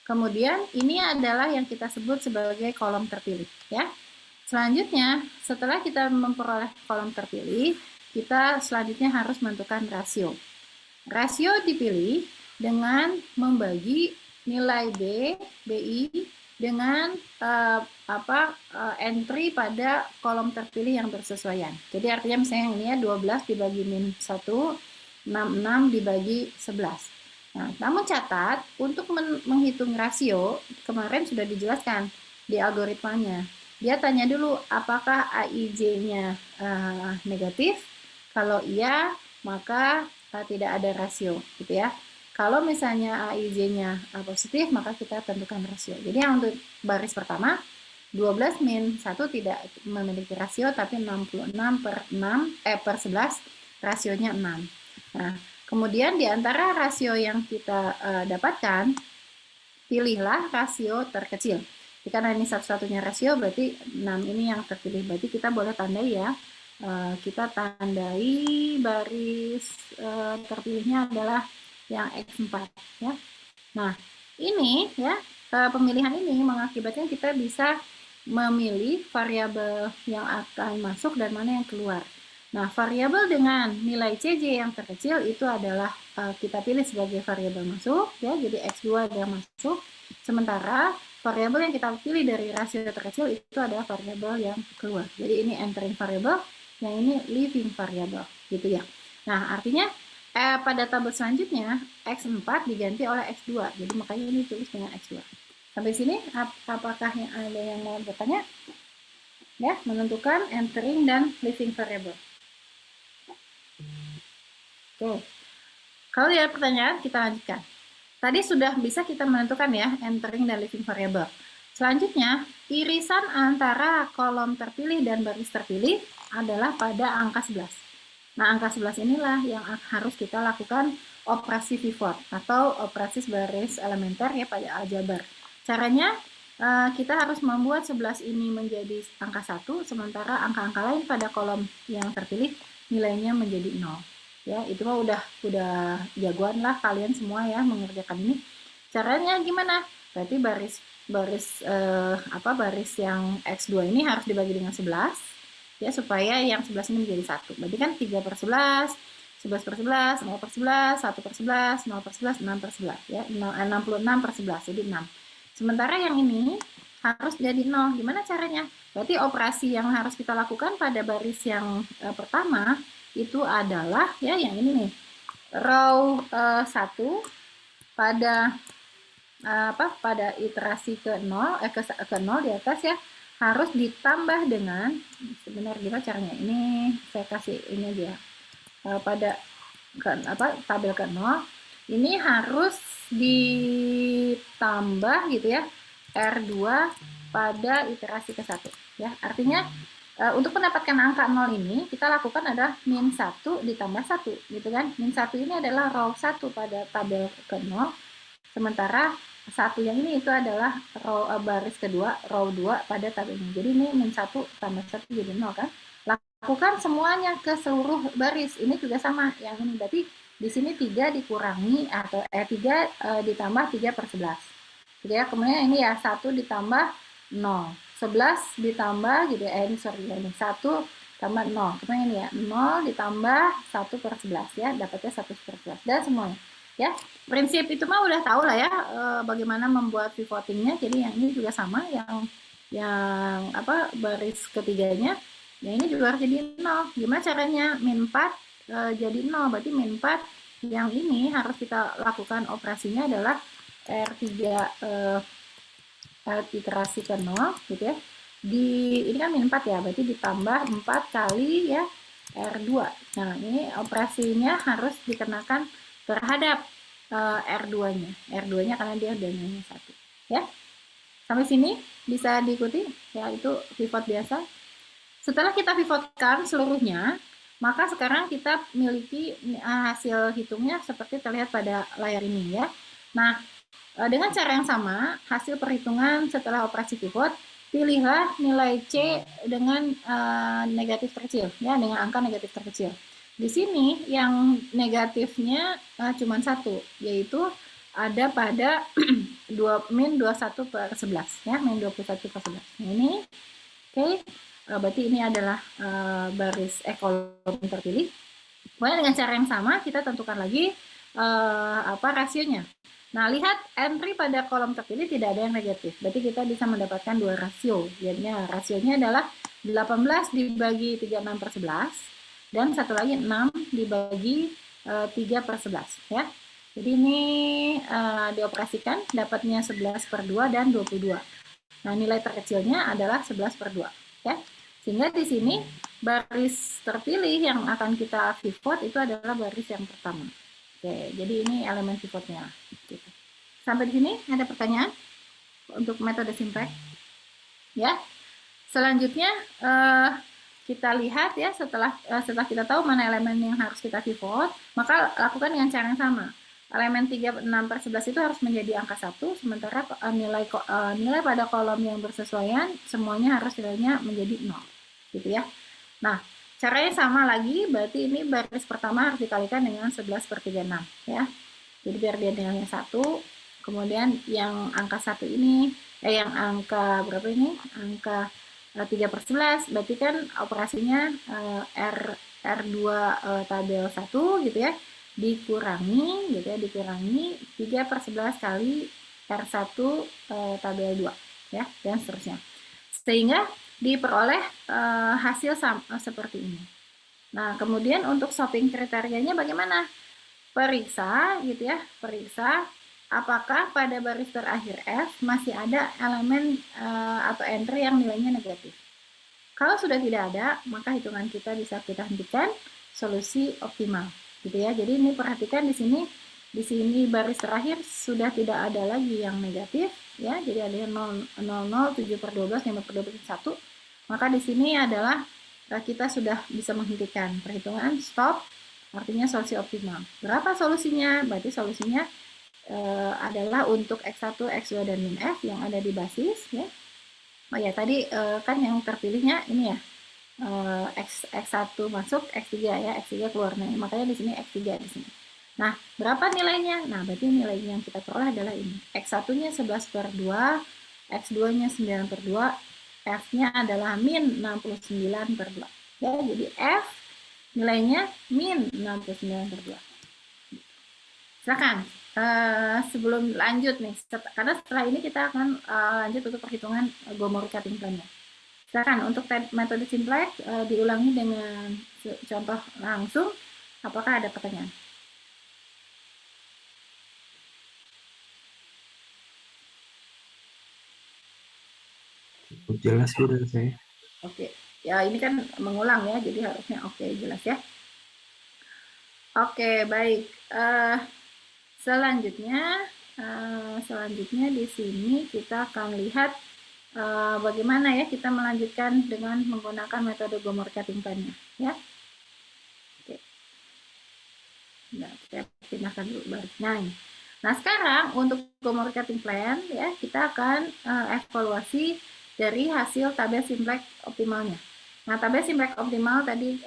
Kemudian ini adalah yang kita sebut sebagai kolom terpilih ya. Selanjutnya, setelah kita memperoleh kolom terpilih, kita selanjutnya harus menentukan rasio. Rasio dipilih dengan membagi nilai BI dengan entry pada kolom terpilih yang bersesuaian. Jadi artinya misalnya ini ya 12 dibagi min 1, 66 dibagi 11. Nah, namun catat, untuk menghitung rasio, kemarin sudah dijelaskan di algoritmanya. Dia tanya dulu apakah AIJ-nya negatif. Kalau iya, maka tidak ada rasio, gitu ya. Kalau misalnya AIJ-nya positif, maka kita tentukan rasio. Jadi yang untuk baris pertama, 12 min 1 tidak memiliki rasio, tapi 66 per 11, rasionya 6. Nah, kemudian di antara rasio yang kita dapatkan, pilihlah rasio terkecil. Jadi karena ini satu-satunya rasio, berarti 6 ini yang terpilih. Berarti kita boleh tandai ya. Kita tandai baris terpilihnya adalah yang X4 ya. Nah, ini ya, pemilihan ini mengakibatkan kita bisa memilih variabel yang akan masuk dan mana yang keluar. Nah, variabel dengan nilai CJ yang terkecil itu adalah kita pilih sebagai variabel masuk ya, jadi X2 yang masuk. Sementara variabel yang kita pilih dari rasio terkecil itu adalah variabel yang keluar. Jadi ini entering variable, yang ini leaving variable gitu ya. Nah, artinya pada tabel selanjutnya X4 diganti oleh X2. Jadi makanya ini tulis dengan X2. Sampai sini apakah ada yang mau bertanya? Ya, menentukan entering dan leaving variable. Oke. Kalau ada pertanyaan, kita lanjutkan. Tadi sudah bisa kita menentukan ya entering dan leaving variable. Selanjutnya, irisan antara kolom terpilih dan baris terpilih adalah pada angka 11. Nah, angka 11 inilah yang harus kita lakukan operasi pivot atau operasi baris elementer ya pada aljabar. Caranya, kita harus membuat 11 ini menjadi angka 1, sementara angka-angka lain pada kolom yang terpilih nilainya menjadi 0. Ya, itu mah udah jagoan lah kalian semua ya mengerjakan ini. Caranya gimana? Berarti baris yang X2 ini harus dibagi dengan 11 ya, supaya yang 11 ini menjadi 1. Berarti kan 3 per 11, 11 per 11, 0 per 11, 1 per 11, 0 per 11, 6 per 11 ya, 66 per 11, jadi 6. Sementara yang ini harus jadi 0. Gimana caranya? Berarti operasi yang harus kita lakukan pada baris yang pertama itu adalah ya yang ini nih. Row 1 pada pada iterasi ke 0 ke 0 di atas ya harus ditambah dengan sebenarnya gimana caranya? Ini saya kasih ini aja. Pada tabel ke 0 ini harus ditambah gitu ya R2 pada iterasi ke 1 ya. Artinya untuk mendapatkan angka 0 ini kita lakukan adalah min 1 ditambah 1 gitu kan. Min 1 ini adalah row 1 pada tabel ke 0. Sementara 1 yang ini itu adalah row baris kedua, row 2 pada tabel ini. Jadi ini min 1 tambah 1 jadi 0 kan. Lakukan semuanya ke seluruh baris. Ini juga sama yang ini. Berarti di sini 3 dikurangi atau 3 ditambah 3 per 11. Gitu ya. Kemudian ini ya 1 ditambah 0. 11 ditambah jadi ini 1 tambah 0. Kemudian ini ya 0 ditambah 1 per 11 ya, dapatnya 1 per 11 dan semuanya. Ya, prinsip itu mah udah tahu lah ya bagaimana membuat pivotingnya. Jadi yang ini juga sama, yang baris ketiganya, yang ini juga harus jadi 0. Gimana caranya? Min 4 jadi 0, berarti min 4 yang ini harus kita lakukan operasinya adalah R3 iterasi ke 0 gitu ya. Ini kan min 4 ya, berarti ditambah 4 kali ya R2. Nah, ini operasinya harus dikenakan terhadap R2-nya. R2-nya karena dia udah nilainya 1. Ya. Sampai sini bisa diikuti ya, itu pivot biasa. Setelah kita pivotkan seluruhnya, maka sekarang kita miliki hasil hitungnya seperti terlihat pada layar ini ya. Nah, dengan cara yang sama, hasil perhitungan setelah operasi pivot, pilihlah nilai C dengan negatif terkecil ya, dengan angka negatif terkecil. Di sini yang negatifnya cuma satu, yaitu ada pada min 21 per 11 ya, min 21 per 11. Nah, ini oke, berarti ini adalah baris kolom terpilih. Kemudian dengan cara yang sama kita tentukan lagi rasionya. Nah, lihat entry pada kolom terpilih tidak ada yang negatif. Berarti kita bisa mendapatkan dua rasio. Jadinya rasionya adalah 18 dibagi 36 per 11 dan satu lagi 6 dibagi 3 per 11 ya. Jadi ini dioperasikan dapatnya 11 per 2 dan 22. Nah, nilai terkecilnya adalah 11 per 2 ya. Sehingga di sini baris terpilih yang akan kita pivot itu adalah baris yang pertama. Oke, jadi ini elemen pivotnya. Gitu. Sampai di sini ada pertanyaan untuk metode simplex? Ya. Selanjutnya kita lihat ya setelah kita tahu mana elemen yang harus kita pivot, maka lakukan dengan cara yang sama. Elemen 36 per 11 itu harus menjadi angka 1, sementara nilai pada kolom yang bersesuaian semuanya harus nilainya menjadi 0. Gitu ya. Nah, caranya sama lagi, berarti ini baris pertama harus dikalikan dengan 11 per 36 ya. Jadi biar dia nilainya 1, kemudian yang angka 1 ini, yang angka berapa ini? Angka 3 per 11, berarti kan operasinya R2 tabel 1 gitu ya, dikurangi gitu ya, dikurangi 3 per 11 kali R1 tabel 2 ya, dan seterusnya. Sehingga diperoleh hasil seperti ini. Nah, kemudian untuk shopping kriterianya bagaimana? Periksa gitu ya, periksa apakah pada baris terakhir F masih ada elemen atau entry yang nilainya negatif. Kalau sudah tidak ada, maka hitungan kita bisa kita hentikan solusi optimal, gitu ya. Jadi ini perhatikan di sini baris terakhir sudah tidak ada lagi yang negatif, ya. Jadi ada yang 0, 7 per 12, 5 per 12, 1. Maka di sini adalah kita sudah bisa menghentikan perhitungan stop, artinya solusi optimal. Berapa solusinya? Berarti solusinya adalah untuk X1, X2, dan min F yang ada di basis ya. Oh ya, tadi kan yang terpilihnya ini ya, X1 masuk, X3 ya, X3 keluar. Nah, makanya di sini X3 di sini. Nah, berapa nilainya? Nah, berarti nilainya yang kita peroleh adalah ini. X1-nya 11 per 2, X2-nya 9 per 2, F-nya adalah min 69 per 2. Ya, jadi F nilainya min 69 per 2. Silakan. Sebelum lanjut nih, karena setelah ini kita akan lanjut untuk perhitungan Gomori cutting plan-nya. Silakan untuk metode simplex diulangi dengan contoh langsung. Apakah ada pertanyaan? Jelas sudah saya. Oke, ya ini kan mengulang ya, jadi harusnya oke jelas ya. Oke, baik. Selanjutnya di sini kita akan lihat bagaimana ya kita melanjutkan dengan menggunakan metode Gomori cutting plan-nya ya. Oke. Nah, kita pindahkan dulu barisnya. Nah, sekarang untuk Gomori cutting plan ya, kita akan evaluasi dari hasil tabel simplex optimalnya. Nah, tabel simplex optimal tadi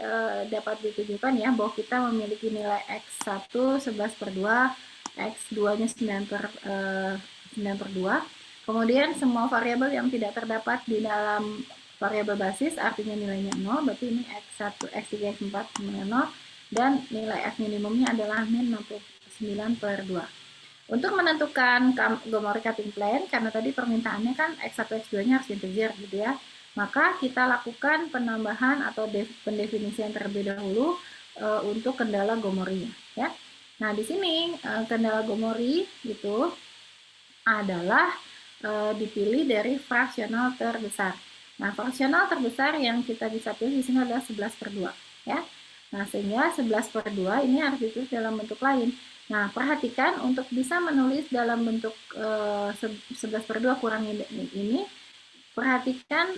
dapat ditunjukkan ya bahwa kita memiliki nilai X1 11 per 2, X2-nya 9 per 2. Kemudian semua variabel yang tidak terdapat di dalam variabel basis artinya nilainya 0, berarti ini X1, X3, X4 semuanya 0, dan nilai F minimumnya adalah min 69 per 2. Untuk menentukan Gomori cutting plan, karena tadi permintaannya kan X1, X2-nya harus integer gitu ya, maka kita lakukan penambahan atau pendefinisian terlebih dahulu untuk kendala Gomorinya ya. Nah, di sini kendala Gomori itu adalah dipilih dari fraksional terbesar. Nah, fraksional terbesar yang kita bisa pilih di sini adalah 11 per 2 ya. Nah, sehingga 11 per 2 ini harus ditulis dalam bentuk lain. Nah, perhatikan untuk bisa menulis dalam bentuk 11 per 2 kurang ini, perhatikan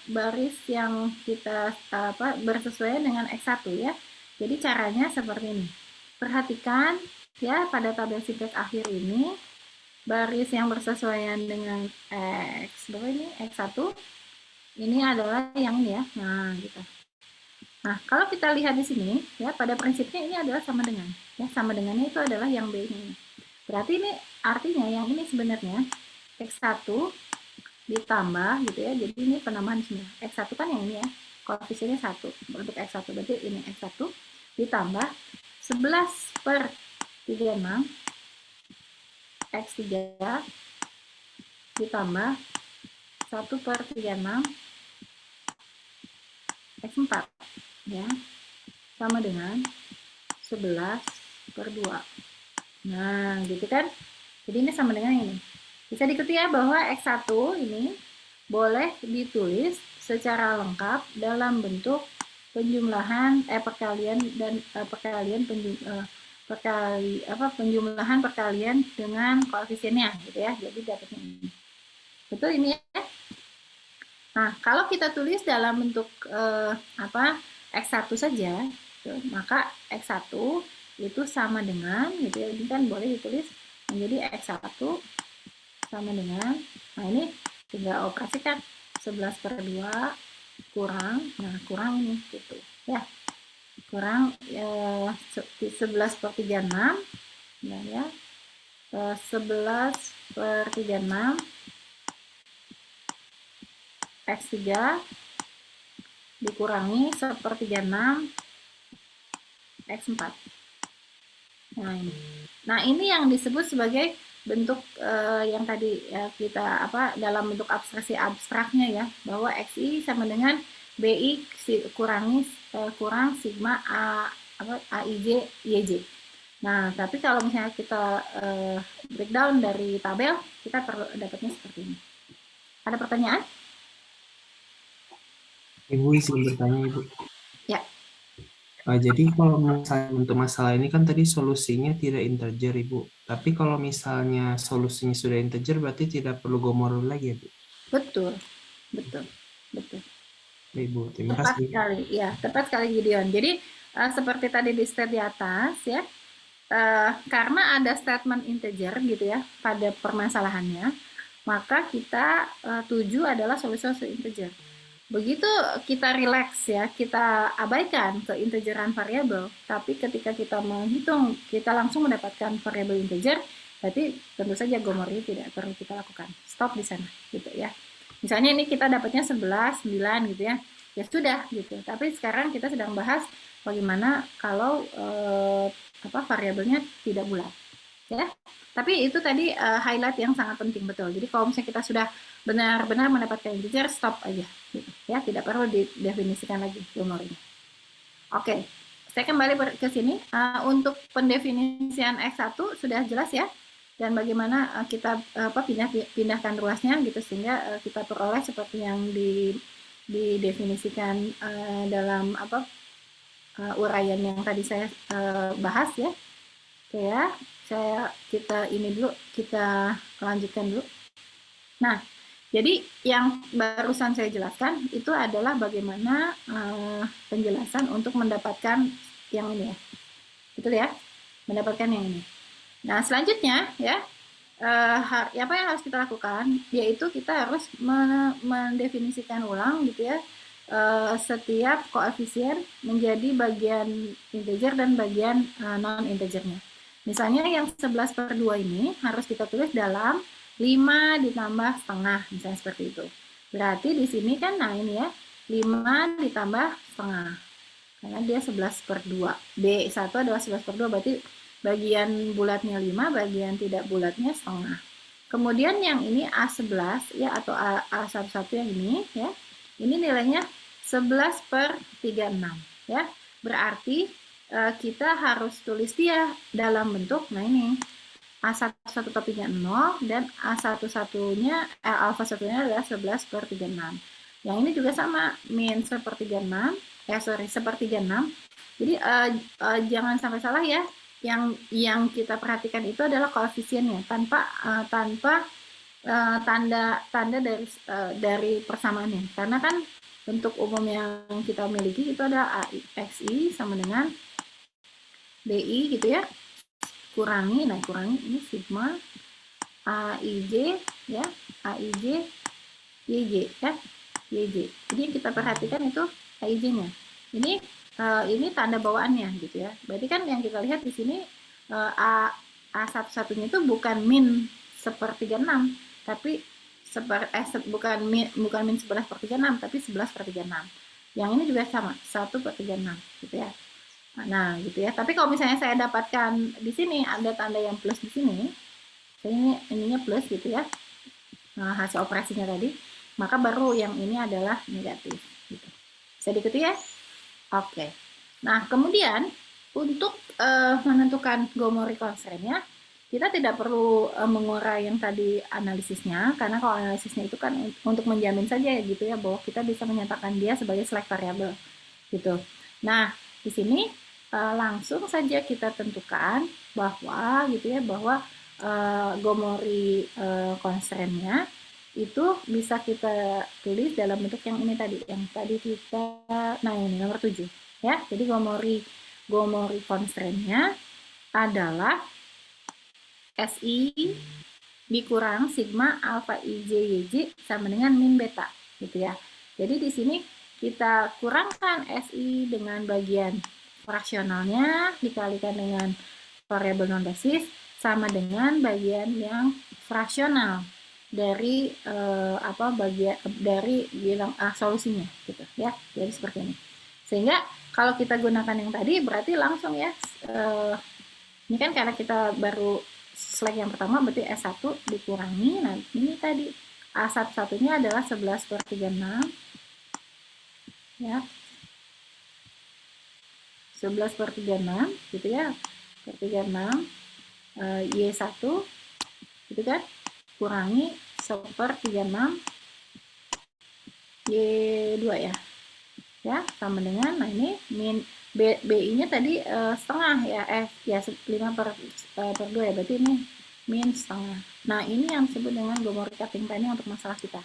baris yang kita bersesuaian dengan X1 ya. Jadi caranya seperti ini. Perhatikan ya pada tabel simplex akhir ini baris yang bersesuaian dengan X berapa ini? X1 ini adalah yang ini ya. Nah, gitu. Nah, kalau kita lihat di sini, ya pada prinsipnya ini adalah sama dengan. Ya, sama dengannya itu adalah yang B ini. Berarti ini artinya yang ini sebenarnya X1 ditambah gitu ya. Jadi ini penambahan sini. X1 kan yang ini ya. Koefisiennya 1 untuk X1. Berarti ini X1 ditambah 11 per 36 X3 ditambah 1 per 36 X4 ya, sama dengan 11 per 2. Nah, gitu kan? Jadi ini sama dengan ini. Bisa diikuti ya bahwa X1 ini boleh ditulis secara lengkap dalam bentuk penjumlahan perkalian dan penjumlahan perkalian dengan koefisiennya gitu ya. Jadi dapatnya ini. Betul ini ya? Nah, kalau kita tulis dalam bentuk X1 saja, maka X1 itu sama dengan, gitu ya, ini kan boleh ditulis menjadi X1 sama dengan, nah ini tinggal operasikan 11 per 2 kurang, nah kurang ini, gitu ya, kurang 11 per 36, nah ya, 11 per 36 X3 dikurangi 1/36 X4. Nah, ini yang disebut sebagai bentuk yang tadi kita dalam bentuk abstraknya ya, bahwa XI sama dengan BI kurang sigma AIJ YJ. Nah, tapi kalau misalnya kita breakdown dari tabel, kita perlu dapatnya seperti ini. Ada pertanyaan? Ibu izin bertanya, Ibu. Ya. Jadi kalau misalnya untuk masalah ini kan tadi solusinya tidak integer, Ibu. Tapi kalau misalnya solusinya sudah integer, berarti tidak perlu Gomori lagi, Ibu. Betul. Ibu, terima Tepat kasih. sekali, ya, tepat sekali Gideon. Jadi seperti tadi di step di atas ya, karena ada statement integer gitu ya pada permasalahannya, maka kita tuju adalah solusi integer. Begitu kita relax ya, kita abaikan keintegeran variabel, tapi ketika kita menghitung, kita langsung mendapatkan variabel integer, berarti tentu saja Gomori tidak perlu kita lakukan. Stop di sana, gitu ya. Misalnya ini kita dapatnya 11, 9 gitu ya, ya sudah gitu. Tapi sekarang kita sedang bahas bagaimana kalau variabelnya tidak bulat, ya. Tapi itu tadi highlight yang sangat penting, betul. Jadi kalau misalnya kita sudah benar-benar mendapatkan integer, stop aja gitu, ya, tidak perlu didefinisikan lagi Gomorinya. Oke, saya kembali ke sini. Untuk pendefinisian X1 sudah jelas ya, dan bagaimana kita pindahkan ruasnya gitu sehingga kita peroleh seperti yang didefinisikan dalam uraian yang tadi saya bahas ya. Oke ya, kita lanjutkan dulu. Nah, jadi yang barusan saya jelaskan itu adalah bagaimana penjelasan untuk mendapatkan yang ini ya, betul ya, mendapatkan yang ini. Nah, selanjutnya ya, apa yang harus kita lakukan, yaitu kita harus mendefinisikan ulang gitu ya, setiap koefisien menjadi bagian integer dan bagian non-integernya. Misalnya yang 11 per 2 ini harus kita tulis dalam 5 ditambah setengah, misalnya seperti itu. Berarti di sini kan, nah ini ya, 5 ditambah setengah. Karena dia 11 per 2. B1 adalah 11 per 2, berarti bagian bulatnya 5, bagian tidak bulatnya setengah. Kemudian yang ini A11 ya, atau A11 yang ini ya, ini nilainya 11 per 36 ya. Berarti kita harus tulis dia dalam bentuk, nah ini A11 topinya 0 dan A11-nya alfa 1-nya adalah 11 per 36. Yang ini juga sama, min sepertiga 6, sepertiga 6. Jadi jangan sampai salah ya. Yang kita perhatikan itu adalah koefisiennya tanpa tanda dari persamaannya. Karena kan bentuk umum yang kita miliki itu ada XI sama dengan BI gitu ya. Kurangi ini sigma AIJ ya, AIJ YJ ya, YJ. Jadi yang kita perhatikan itu AIJ-nya. Ini tanda bawaannya gitu ya. Berarti kan yang kita lihat di sini A11-nya itu bukan min 1/36, tapi bukan min 11/36, tapi 11/36. Yang ini juga sama, 1/36 gitu ya. Nah, gitu ya. Tapi kalau misalnya saya dapatkan di sini ada tanda yang plus di sini, ini ininya plus gitu ya. Nah, hasil operasinya tadi, maka baru yang ini adalah negatif gitu. Bisa diikuti ya? Oke. Nah, kemudian untuk menentukan Gomori constraint-nya, kita tidak perlu mengurai yang tadi analisisnya, karena kalau analisisnya itu kan untuk menjamin saja ya gitu ya, bahwa kita bisa menyatakan dia sebagai select variable gitu. Nah, di sini langsung saja kita tentukan bahwa gitu ya, bahwa Gomori constraint-nya itu bisa kita tulis dalam bentuk yang ini tadi, yang tadi kita, nah ini nomor 7 ya. Jadi Gomori constraint-nya adalah SI dikurang sigma alpha IJ YJ sama dengan min beta gitu ya. Jadi di sini kita kurangkan SI dengan bagian fraksionalnya dikalikan dengan variabel non basis sama dengan bagian yang fraksional dari dari bilang solusinya gitu ya. Jadi seperti ini. Sehingga kalau kita gunakan yang tadi berarti langsung ya, ini kan karena kita baru select yang pertama, berarti S1 dikurangi, nah ini tadi A1-nya adalah 11/36 ya, 11/36 gitu ya, per 36 Y1 gitu kan, kurangi 1/36 Y2 ya sama dengan, nah ini min BI-nya tadi setengah ya, ya 5/2 ya, berarti ini min setengah. Nah ini yang disebut dengan Gomori cutting planning untuk masalah kita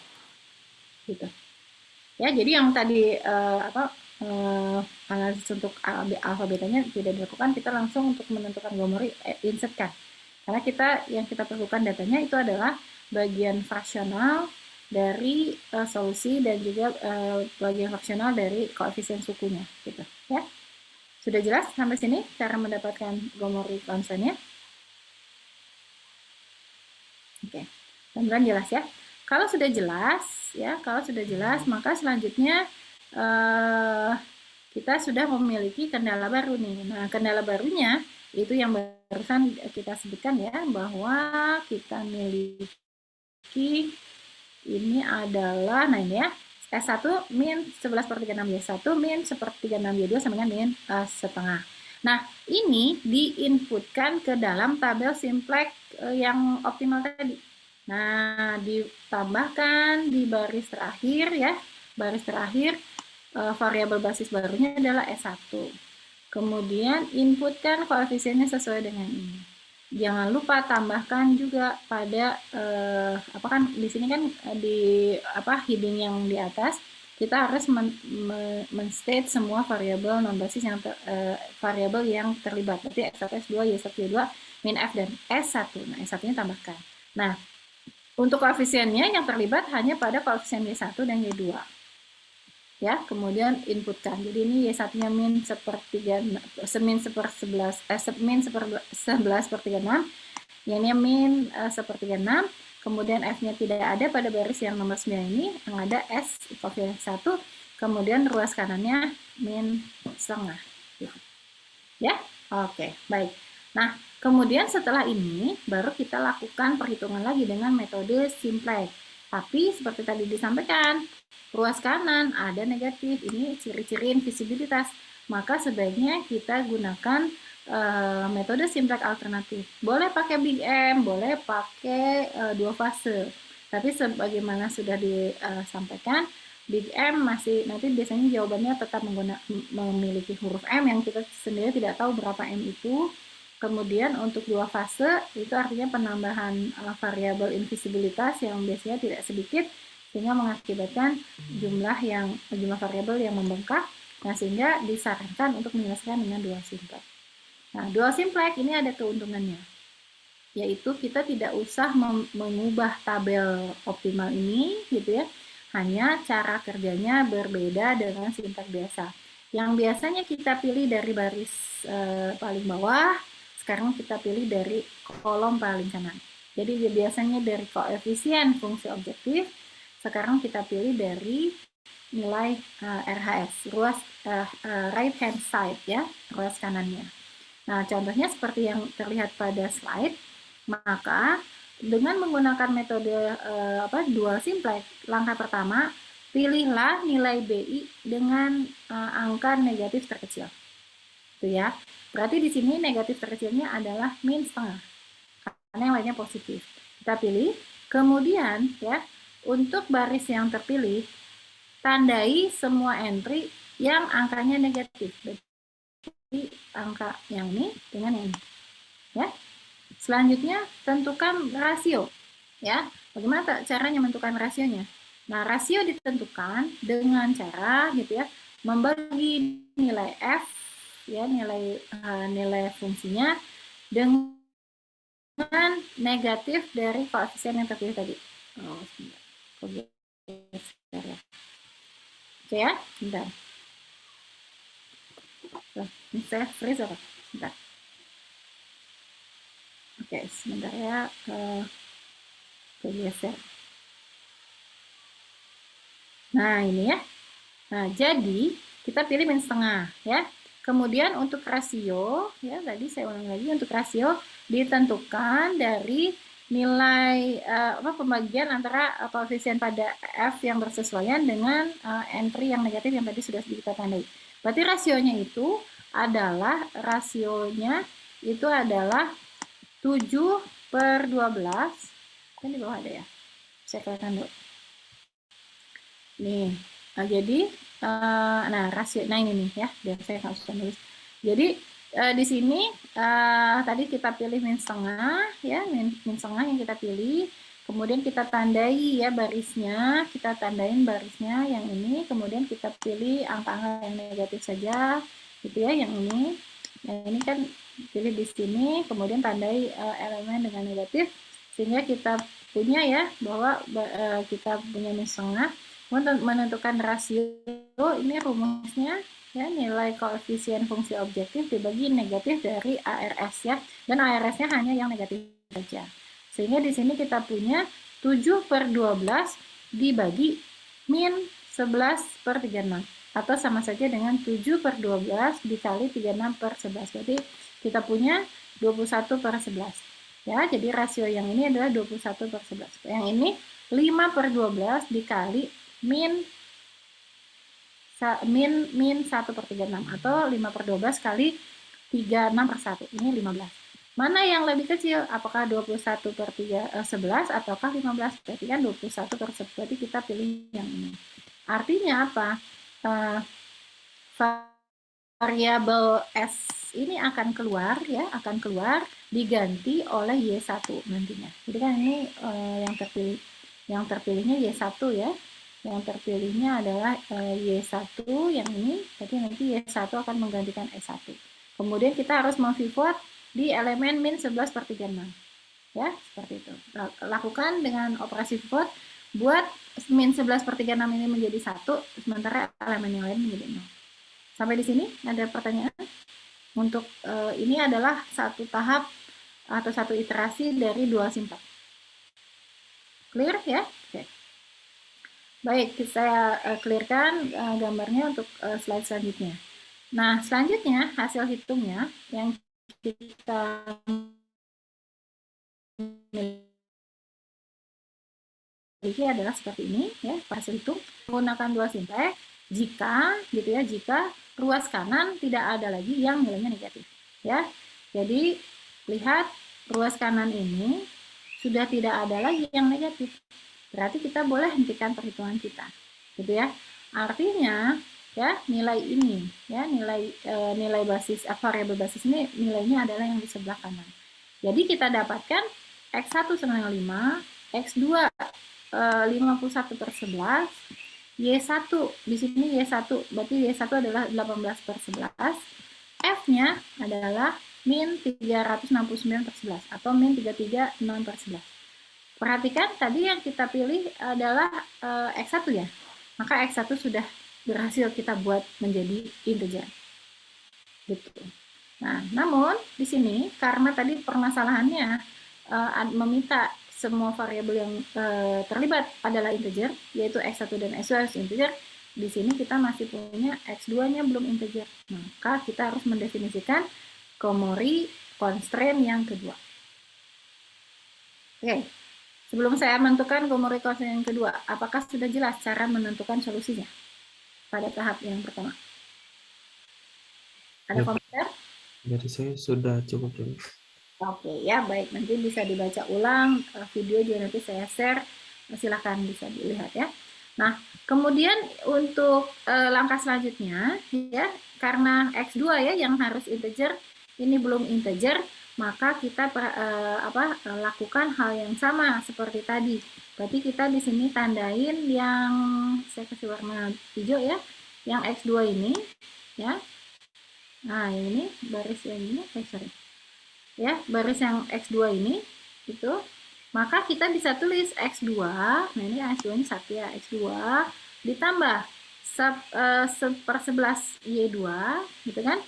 gitu ya. Jadi yang tadi analisis untuk alfa betanya tidak dilakukan, kita langsung untuk menentukan Gomori insertkan, karena yang kita perlukan datanya itu adalah bagian fraksional dari solusi dan juga bagian fraksional dari koefisien sukunya gitu ya. Sudah jelas sampai sini cara mendapatkan Gomori constraint-nya? Oke, mudah-mudahan jelas ya. Kalau sudah jelas, maka selanjutnya kita sudah memiliki kendala baru nih. Nah, kendala barunya itu yang barusan kita sebutkan ya, bahwa kita miliki ini adalah, nah ini ya, S1 min 11/36 Y1 min 1/36 Y2 sama dengan min setengah. Nah, ini diinputkan ke dalam tabel simplex yang optimal tadi. Nah, ditambahkan di baris terakhir ya, variabel basis barunya adalah S1. Kemudian inputkan koefisiennya sesuai dengan ini. Jangan lupa tambahkan juga pada kan di sini kan di heading yang di atas kita harus men-state semua variabel non basis yang variabel yang terlibat, berarti S1, S2, Y1, Y2, min F dan S1. Nah, S1-nya tambahkan. Nah, untuk koefisiennya yang terlibat hanya pada koefisien Y1 dan Y2. Ya, kemudian inputkan. Jadi ini Y1-nya min 11/36, yang ini min 1/36, kemudian F-nya tidak ada pada baris yang nomor 9 ini, yang ada S koefisien 1, kemudian ruas kanannya min setengah. Ya, oke, baik. Nah, kemudian setelah ini, baru kita lakukan perhitungan lagi dengan metode simplex. Tapi seperti tadi disampaikan, ruas kanan ada negatif, ini ciri-ciri invisibilitas. Maka sebaiknya kita gunakan metode simplex alternatif. Boleh pakai Big M, boleh pakai 2 fase. Tapi sebagaimana sudah disampaikan, Big M masih nanti biasanya jawabannya tetap memiliki huruf M yang kita sendiri tidak tahu berapa M itu. Kemudian untuk 2 fase itu artinya penambahan variabel invisibilitas yang biasanya tidak sedikit, sehingga mengakibatkan jumlah variabel yang membengkak. Nah, sehingga disarankan untuk menyelesaikan dengan dual simplex. Nah, dual simplex ini ada keuntungannya, yaitu kita tidak usah mengubah tabel optimal ini gitu ya. Hanya cara kerjanya berbeda dengan simplex biasa. Yang biasanya kita pilih dari baris paling bawah, sekarang kita pilih dari kolom paling kanan. Jadi biasanya dari koefisien fungsi objektif, sekarang kita pilih dari nilai RHS, ruas right hand side ya, ruas kanannya. Nah, contohnya seperti yang terlihat pada slide, maka dengan menggunakan metode dual simplex, langkah pertama, pilihlah nilai BI dengan angka negatif terkecil. Itu ya. Berarti di sini negatif terkecilnya adalah min setengah, karena yang lainnya positif. Kita pilih, kemudian ya, untuk baris yang terpilih, tandai semua entry yang angkanya negatif. Jadi angka yang ini dengan yang ini. Ya. Selanjutnya tentukan rasio. Ya. Bagaimana caranya menentukan rasionya? Nah, rasio ditentukan dengan cara gitu ya, membagi nilai f ya, nilai fungsinya dengan negatif dari koefisien yang terpilih tadi. Oh, sebentar. Oke ya, sebentar. Ini saya freeze apa? Sebentar. Oke, sebentar ya, kegeser. Nah, ini ya. Nah, jadi kita pilih min setengah ya. Kemudian untuk rasio, ya tadi saya ulang lagi, untuk rasio ditentukan dari nilai pembagian antara koefisien pada F yang bersesuaian dengan entry yang negatif yang tadi sudah kita tandai. Berarti rasionya itu adalah 7/12. Kan di bawah ada ya. Saya kelihatan dulu. Nih, nah jadi rasio, nah ini nih ya, biar saya nggak usah nulis. Jadi di sini tadi kita pilih min setengah ya, min setengah yang kita pilih, kemudian kita tandai ya barisnya, kita tandain barisnya yang ini, kemudian kita pilih angka-angka yang negatif saja, gitu ya, yang ini. Nah ini kan pilih di sini, kemudian tandai elemen dengan negatif, sehingga kita punya ya bahwa kita punya min setengah. Untuk menentukan rasio, ini rumusnya ya, nilai koefisien fungsi objektif dibagi negatif dari ARS ya, dan ARS-nya hanya yang negatif saja. Sehingga di sini kita punya 7/12 dibagi min 11/36, atau sama saja dengan 7/12 dikali 36/11. Jadi kita punya 21/11. Ya, jadi rasio yang ini adalah 21/11. Yang ini 5/12 dikali min 1/36 atau 5/12 kali 36/1. Ini 15. Mana yang lebih kecil? Apakah 21/11 ataukah 15? Berarti kan 21/11. Berarti kita pilih yang ini. Artinya apa? Variabel S ini akan keluar ya, diganti oleh Y1 nantinya. Jadi kan ini yang terpilihnya Y1 ya. Yang terpilihnya adalah Y1 yang ini, jadi nanti Y1 akan menggantikan S1. Kemudian kita harus mempivot di elemen min 11/36. Ya, seperti itu. Lakukan dengan operasi pivot, buat min 11/36 ini menjadi 1, sementara elemen yang lain menjadi 0. Sampai di sini ada pertanyaan? Untuk ini adalah satu tahap atau satu iterasi dari dual simplex. Clear ya? Oke. Baik, saya clearkan gambarnya untuk slide selanjutnya. Nah, selanjutnya hasil hitungnya yang kita miliki adalah seperti ini ya, hasil hitung menggunakan dual simplex jika ruas kanan tidak ada lagi yang nilainya negatif ya. Jadi lihat ruas kanan ini sudah tidak ada lagi yang negatif. Berarti kita boleh hentikan perhitungan kita, gitu ya. Artinya ya nilai ini ya, nilai basis variabel basis ini nilainya adalah yang di sebelah kanan. Jadi kita dapatkan X1 sama dengan 5, X2 51/11, Y1 di sini Y1, berarti Y1 adalah 18/11, F-nya adalah min 369/11 atau min 336/11. Perhatikan tadi yang kita pilih adalah X1 ya, maka X1 sudah berhasil kita buat menjadi integer. Gitu. Nah, namun di sini karena tadi permasalahannya meminta semua variabel yang terlibat adalah integer, yaitu x1 dan x2 harus integer. Di sini kita masih punya x2-nya belum integer. Maka kita harus mendefinisikan Komori constraint yang kedua. Oke. Sebelum saya menentukan Komori constraint yang kedua, apakah sudah jelas cara menentukan solusinya pada tahap yang pertama? Ada Ya, komentar? dari saya sudah cukup jelas. Oke ya, baik. Nanti bisa dibaca ulang, video juga nanti saya share, silahkan bisa dilihat ya. Nah, kemudian untuk langkah selanjutnya, ya, karena X2 ya yang harus integer, ini belum integer, maka kita lakukan hal yang sama seperti tadi. Berarti kita di sini tandain yang, saya kasih warna hijau ya, yang X2 ini, ya. Nah, yang ini, baris yang ini, sorry. Ya, baris yang X2 ini, itu, maka kita bisa tulis X2, nah ini X2 ini 1 ya, X2 ditambah 1/11 Y2, gitu kan,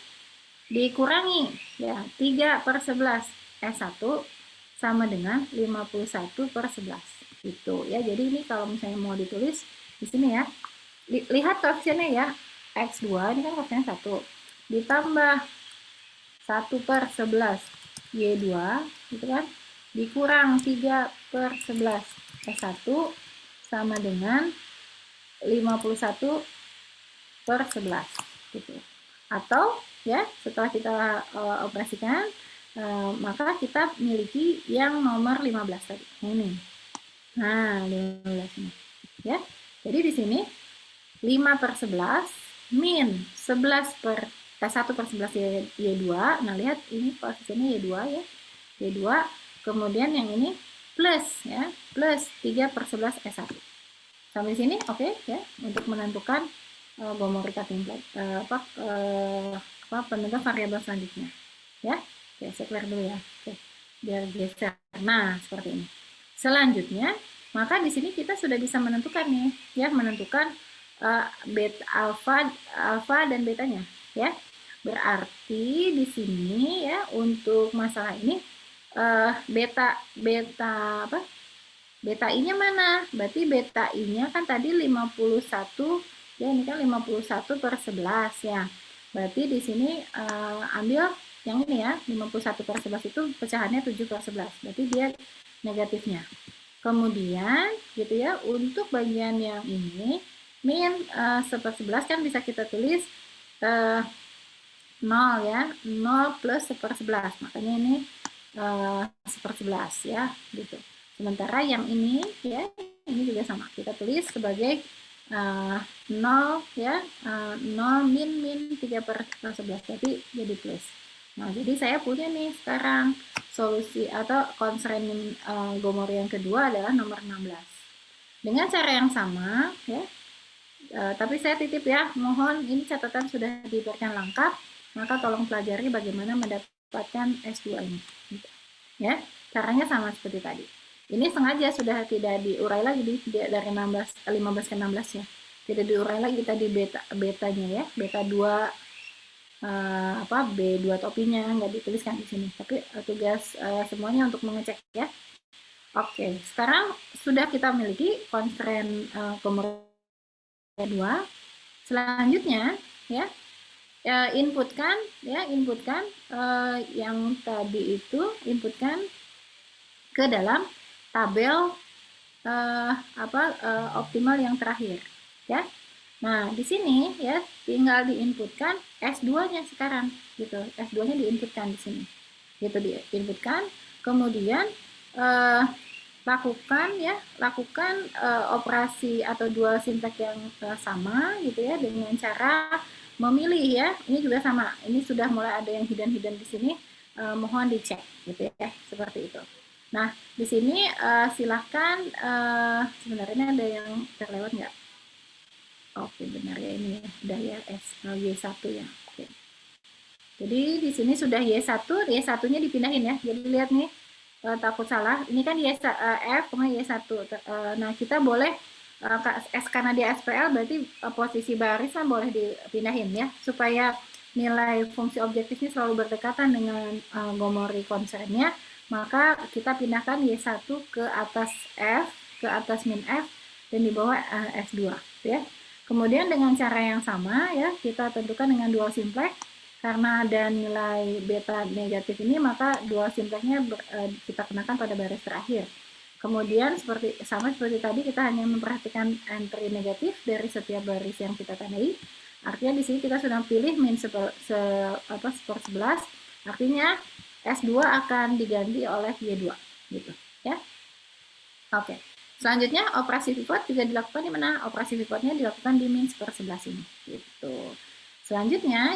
dikurangi, ya, 3/11 S1 sama dengan 51/11, gitu ya. Jadi ini kalau misalnya mau ditulis di sini ya, lihat koefisiennya ya, X2 ini kan koefisiennya 1, ditambah 1/11 Y2 gitu kan, dikurang 3/11 S1 sama dengan 51/11 gitu. Atau ya setelah kita operasikan, maka kita miliki yang nomor 15 tadi. Ini. Nah, 15 ini. Ya. Jadi di sini 5/11 min 1/11 Y2. Nah, lihat ini posisinya Y2 ya. Y2, kemudian yang ini plus ya, plus 3/11 S1. Sampai sini oke ya, untuk menentukan Gomori cutting plate penentuan variabel selanjutnya. Ya. Oke, saya clear dulu ya. Oke, biar geser. Nah, seperti ini. Selanjutnya, maka di sini kita sudah bisa menentukan nih, ya, menentukan beta alfa dan betanya, ya. Berarti di sini ya untuk masalah ini beta I-nya mana? Berarti beta I-nya kan tadi 51 ya, ini kan 51/11 ya. Berarti di sini ambil yang ini ya, 51/11 itu pecahannya 7/11. Berarti dia negatifnya. Kemudian gitu ya, untuk bagian yang ini min 1/11 kan bisa kita tulis 0 ya, 0 plus 1/11, makanya ini 1/11 ya, gitu. Sementara yang ini ya, ini juga sama, kita tulis sebagai 0 ya, 0 min 3/11, tapi jadi plus. Nah, jadi saya punya nih sekarang solusi atau constraint Gomori yang kedua adalah nomor 16. Dengan cara yang sama ya, tapi saya titip ya, mohon ini catatan sudah diberikan lengkap, maka tolong pelajari bagaimana mendapatkan S2 ini. Ya, caranya sama seperti tadi. Ini sengaja sudah tidak diurai lagi dari 15 ke 16 ya. Tidak diurai lagi tadi betanya ya, beta 2 B2 topinya nggak dituliskan di sini. Tapi tugas semuanya untuk mengecek ya. Oke, sekarang sudah kita miliki constraint Gomori 2. Selanjutnya ya, inputkan yang tadi itu, inputkan ke dalam tabel optimal yang terakhir ya. Nah, di sini ya tinggal diinputkan S2-nya sekarang gitu. S2-nya diinputkan di sini. Gitu diinputkan, kemudian lakukan operasi atau dual syntax yang sama gitu ya, dengan cara memilih ya. Ini juga sama. Ini sudah mulai ada yang hidden di sini. Mohon dicek gitu ya, seperti itu. Nah, di sini silahkan sebenarnya ada yang terlewat nggak? Oke, benar ya, ini sudah ya Y1 ya. Oke. Jadi di sini sudah Y1-nya dipindahin ya. Jadi lihat nih, takut salah. Ini kan F, Y1. Nah, kita boleh karena dia SPL berarti posisi barisan boleh dipindahin ya, supaya nilai fungsi objektifnya selalu berdekatan dengan Gomori concernnya, maka kita pindahkan Y1 ke atas F, ke atas min F, dan di bawah S2 ya. Kemudian dengan cara yang sama ya, kita tentukan dengan dual simplex. Karena ada nilai beta negatif ini, maka dual simplexnya kita kenakan pada baris terakhir. Kemudian sama seperti tadi, kita hanya memperhatikan entry negatif dari setiap baris yang kita tandai. Artinya di sini kita sudah pilih min seper11, artinya S2 akan diganti oleh Y2 gitu ya. Oke. Selanjutnya operasi pivot juga dilakukan di mana? Operasi pivotnya dilakukan di min seper11 ini gitu. Selanjutnya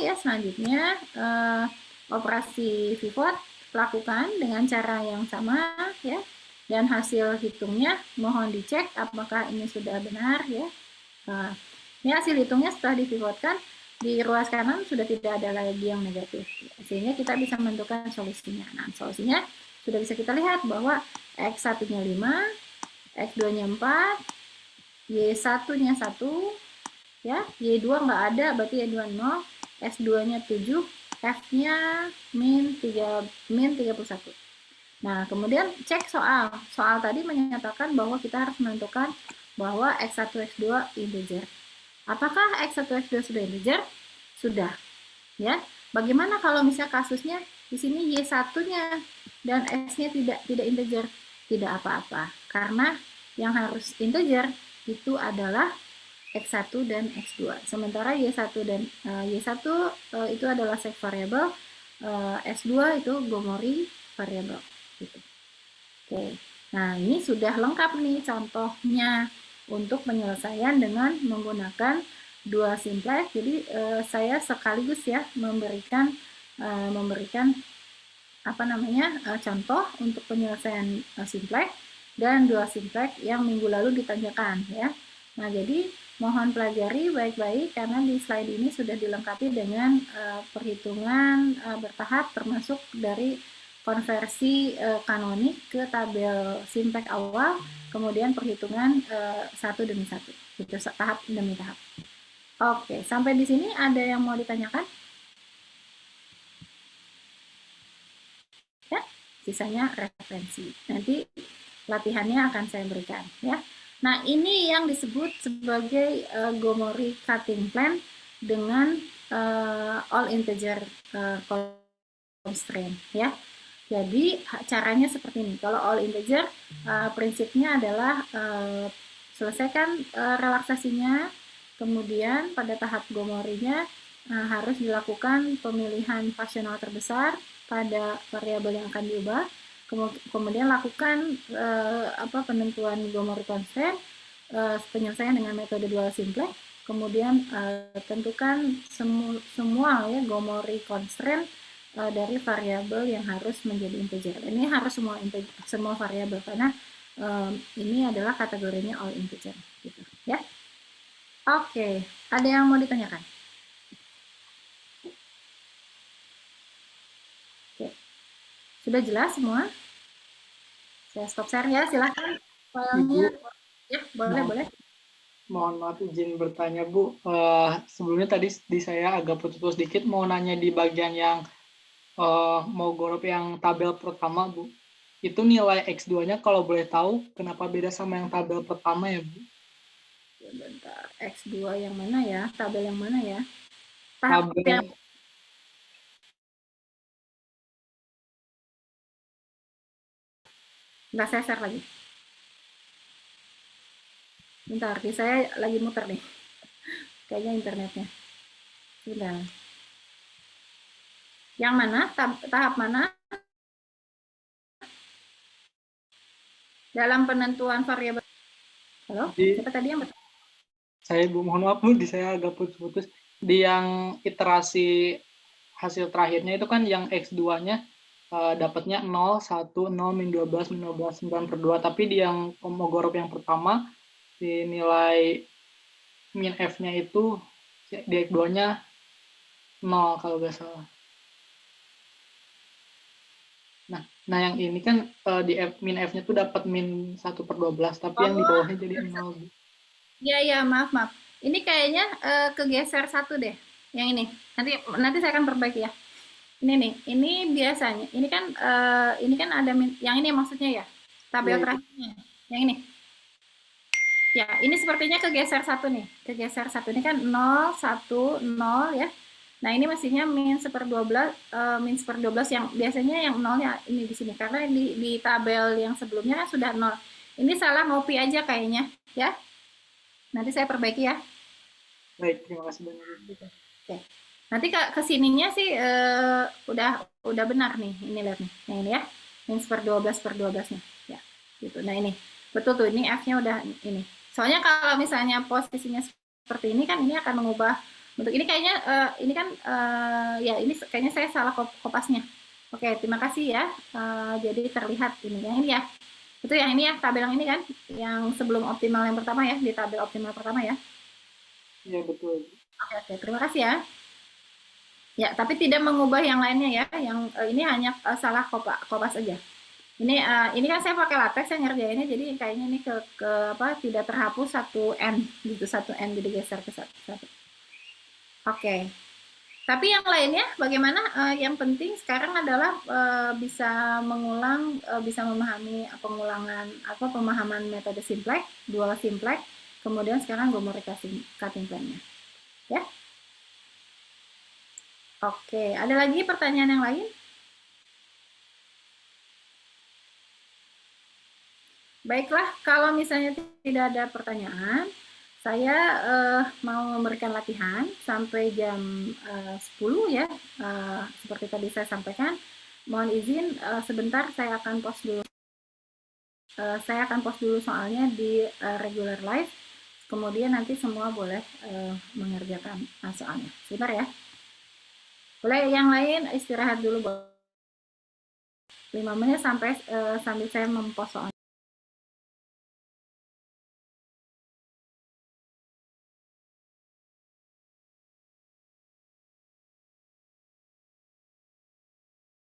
operasi pivot lakukan dengan cara yang sama ya, dan hasil hitungnya mohon dicek apakah ini sudah benar ya. Nah, ini hasil hitungnya setelah dipivotkan di ruas kanan sudah tidak ada lagi yang negatif, sehingga kita bisa menentukan solusinya. Nah, solusinya sudah bisa kita lihat bahwa X1-nya 5, X2-nya 4, Y1-nya 1, ya, Y2 nggak ada, berarti Y2 0, S2-nya 7, F-nya min 31. Nah, kemudian cek soal. Soal tadi menyatakan bahwa kita harus menentukan bahwa X1, X2 integer. Apakah X1, X2 sudah integer? Sudah. Ya. Bagaimana kalau misalnya kasusnya di sini Y1-nya dan S-nya tidak integer? Tidak apa-apa. Karena yang harus integer itu adalah X1 dan X2. Sementara Y1 dan Y1 itu adalah set variable, S2 itu Gomori variable. Gitu. Oke. Nah, ini sudah lengkap nih contohnya untuk penyelesaian dengan menggunakan dua simplex. Jadi saya sekaligus ya memberikan contoh untuk penyelesaian simplex dan dua simplex yang minggu lalu ditanyakan ya. Nah, jadi mohon pelajari baik-baik karena di slide ini sudah dilengkapi dengan perhitungan bertahap termasuk dari konversi kanonik ke tabel simplex awal, kemudian perhitungan satu demi satu, itu tahap demi tahap. Oke, sampai di sini ada yang mau ditanyakan? Ya, sisanya referensi. Nanti latihannya akan saya berikan ya. Nah, ini yang disebut sebagai Gomori cutting plan dengan all integer constraint ya. Jadi caranya seperti ini. Kalau all integer prinsipnya adalah selesaikan relaksasinya, kemudian pada tahap Gomorinya harus dilakukan pemilihan fungsional terbesar pada variabel yang akan diubah. Kemudian lakukan penentuan Gomori constraint, penyelesaian dengan metode dual simplex, kemudian tentukan semua ya Gomori constraint dari variabel yang harus menjadi integer. Ini harus semua variabel karena ini adalah kategorinya all integer gitu ya. Oke, ada yang mau ditanyakan? Sudah jelas semua? Saya stop share ya, silahkan. Filenya. Ya, boleh. Mohon maaf izin bertanya, Bu. Sebelumnya tadi di saya agak putus-putus dikit, mau nanya di bagian yang mau gorop yang tabel pertama, Bu. Itu nilai X2-nya kalau boleh tahu, kenapa beda sama yang tabel pertama ya, Bu? Bentar, X2 yang mana ya? Tabel yang mana ya? Tabel yang... Nggak saya share lagi. Bentar, saya lagi muter nih. Kayaknya internetnya. Sudah. Yang mana? Tahap mana? Dalam penentuan variabel. Halo? Siapa tadi yang bertanya? Saya mohon maaf, Bu, di saya agak putus-putus. Di yang iterasi hasil terakhirnya itu kan yang X2-nya dapatnya 0, 1, 0, min 12, min 12, 9/2. Tapi di yang Pomogorov yang pertama, di nilai min F-nya itu di X2-nya 0 kalau nggak salah. Nah yang ini kan di min F-nya tuh dapat min 1/12, tapi yang di bawahnya jadi 0. Iya, maaf, maaf. Ini kayaknya kegeser satu deh. Yang ini. Nanti saya akan perbaiki ya. Ini nih, ini biasanya. Ini kan ada yang ini maksudnya ya. Tabel Ya, itu. terakhirnya. Yang ini. Ya, ini sepertinya kegeser satu nih. Kegeser satu ini kan 0, 1, 0 ya. Nah, ini mestinya min 1/12, min 1/12 yang biasanya yang nolnya ini di sini. Karena di tabel yang sebelumnya kan sudah 0. Ini salah ngopi aja kayaknya ya. Nanti saya perbaiki ya. Baik, terima kasih banyak. Gitu. Oke. Nanti ke sininya sih udah benar nih. Ini lihat nih. Yang ini ya. Min 1/12/12 nya. Ya. Gitu. Nah, ini. Betul tuh, ini F-nya udah ini. Soalnya kalau misalnya posisinya seperti ini kan ini akan mengubah bentuk ini kayaknya ini kan ya ini kayaknya saya salah kopasnya. Oke, terima kasih ya. Jadi terlihat ini yang ini ya. Itu yang ini ya, tabel yang ini kan, yang sebelum optimal yang pertama ya, di tabel optimal pertama ya. Iya, betul. Oke, terima kasih ya. Ya, tapi tidak mengubah yang lainnya ya. Yang ini hanya salah kopas aja. Ini kan saya pakai latex saya ngerjainnya, jadi kayaknya ini ke apa tidak terhapus 1N gitu, 1N jadi geser ke 1. Oke. Tapi yang lainnya bagaimana? Yang penting sekarang adalah bisa mengulang, bisa memahami pengulangan pemahaman metode simplex, dual simplex, kemudian sekarang Gomori cutting plan-nya. Ya. Oke, ada lagi pertanyaan yang lain? Baiklah, kalau misalnya tidak ada pertanyaan, saya mau memberikan latihan sampai jam 10 ya. Seperti tadi saya sampaikan, mohon izin sebentar saya akan post dulu. Saya akan post dulu soalnya di regular live. Kemudian nanti semua boleh mengerjakan soalnya. Sebentar ya. Boleh yang lain istirahat dulu 5 menit sampai sambil saya mempost soalnya.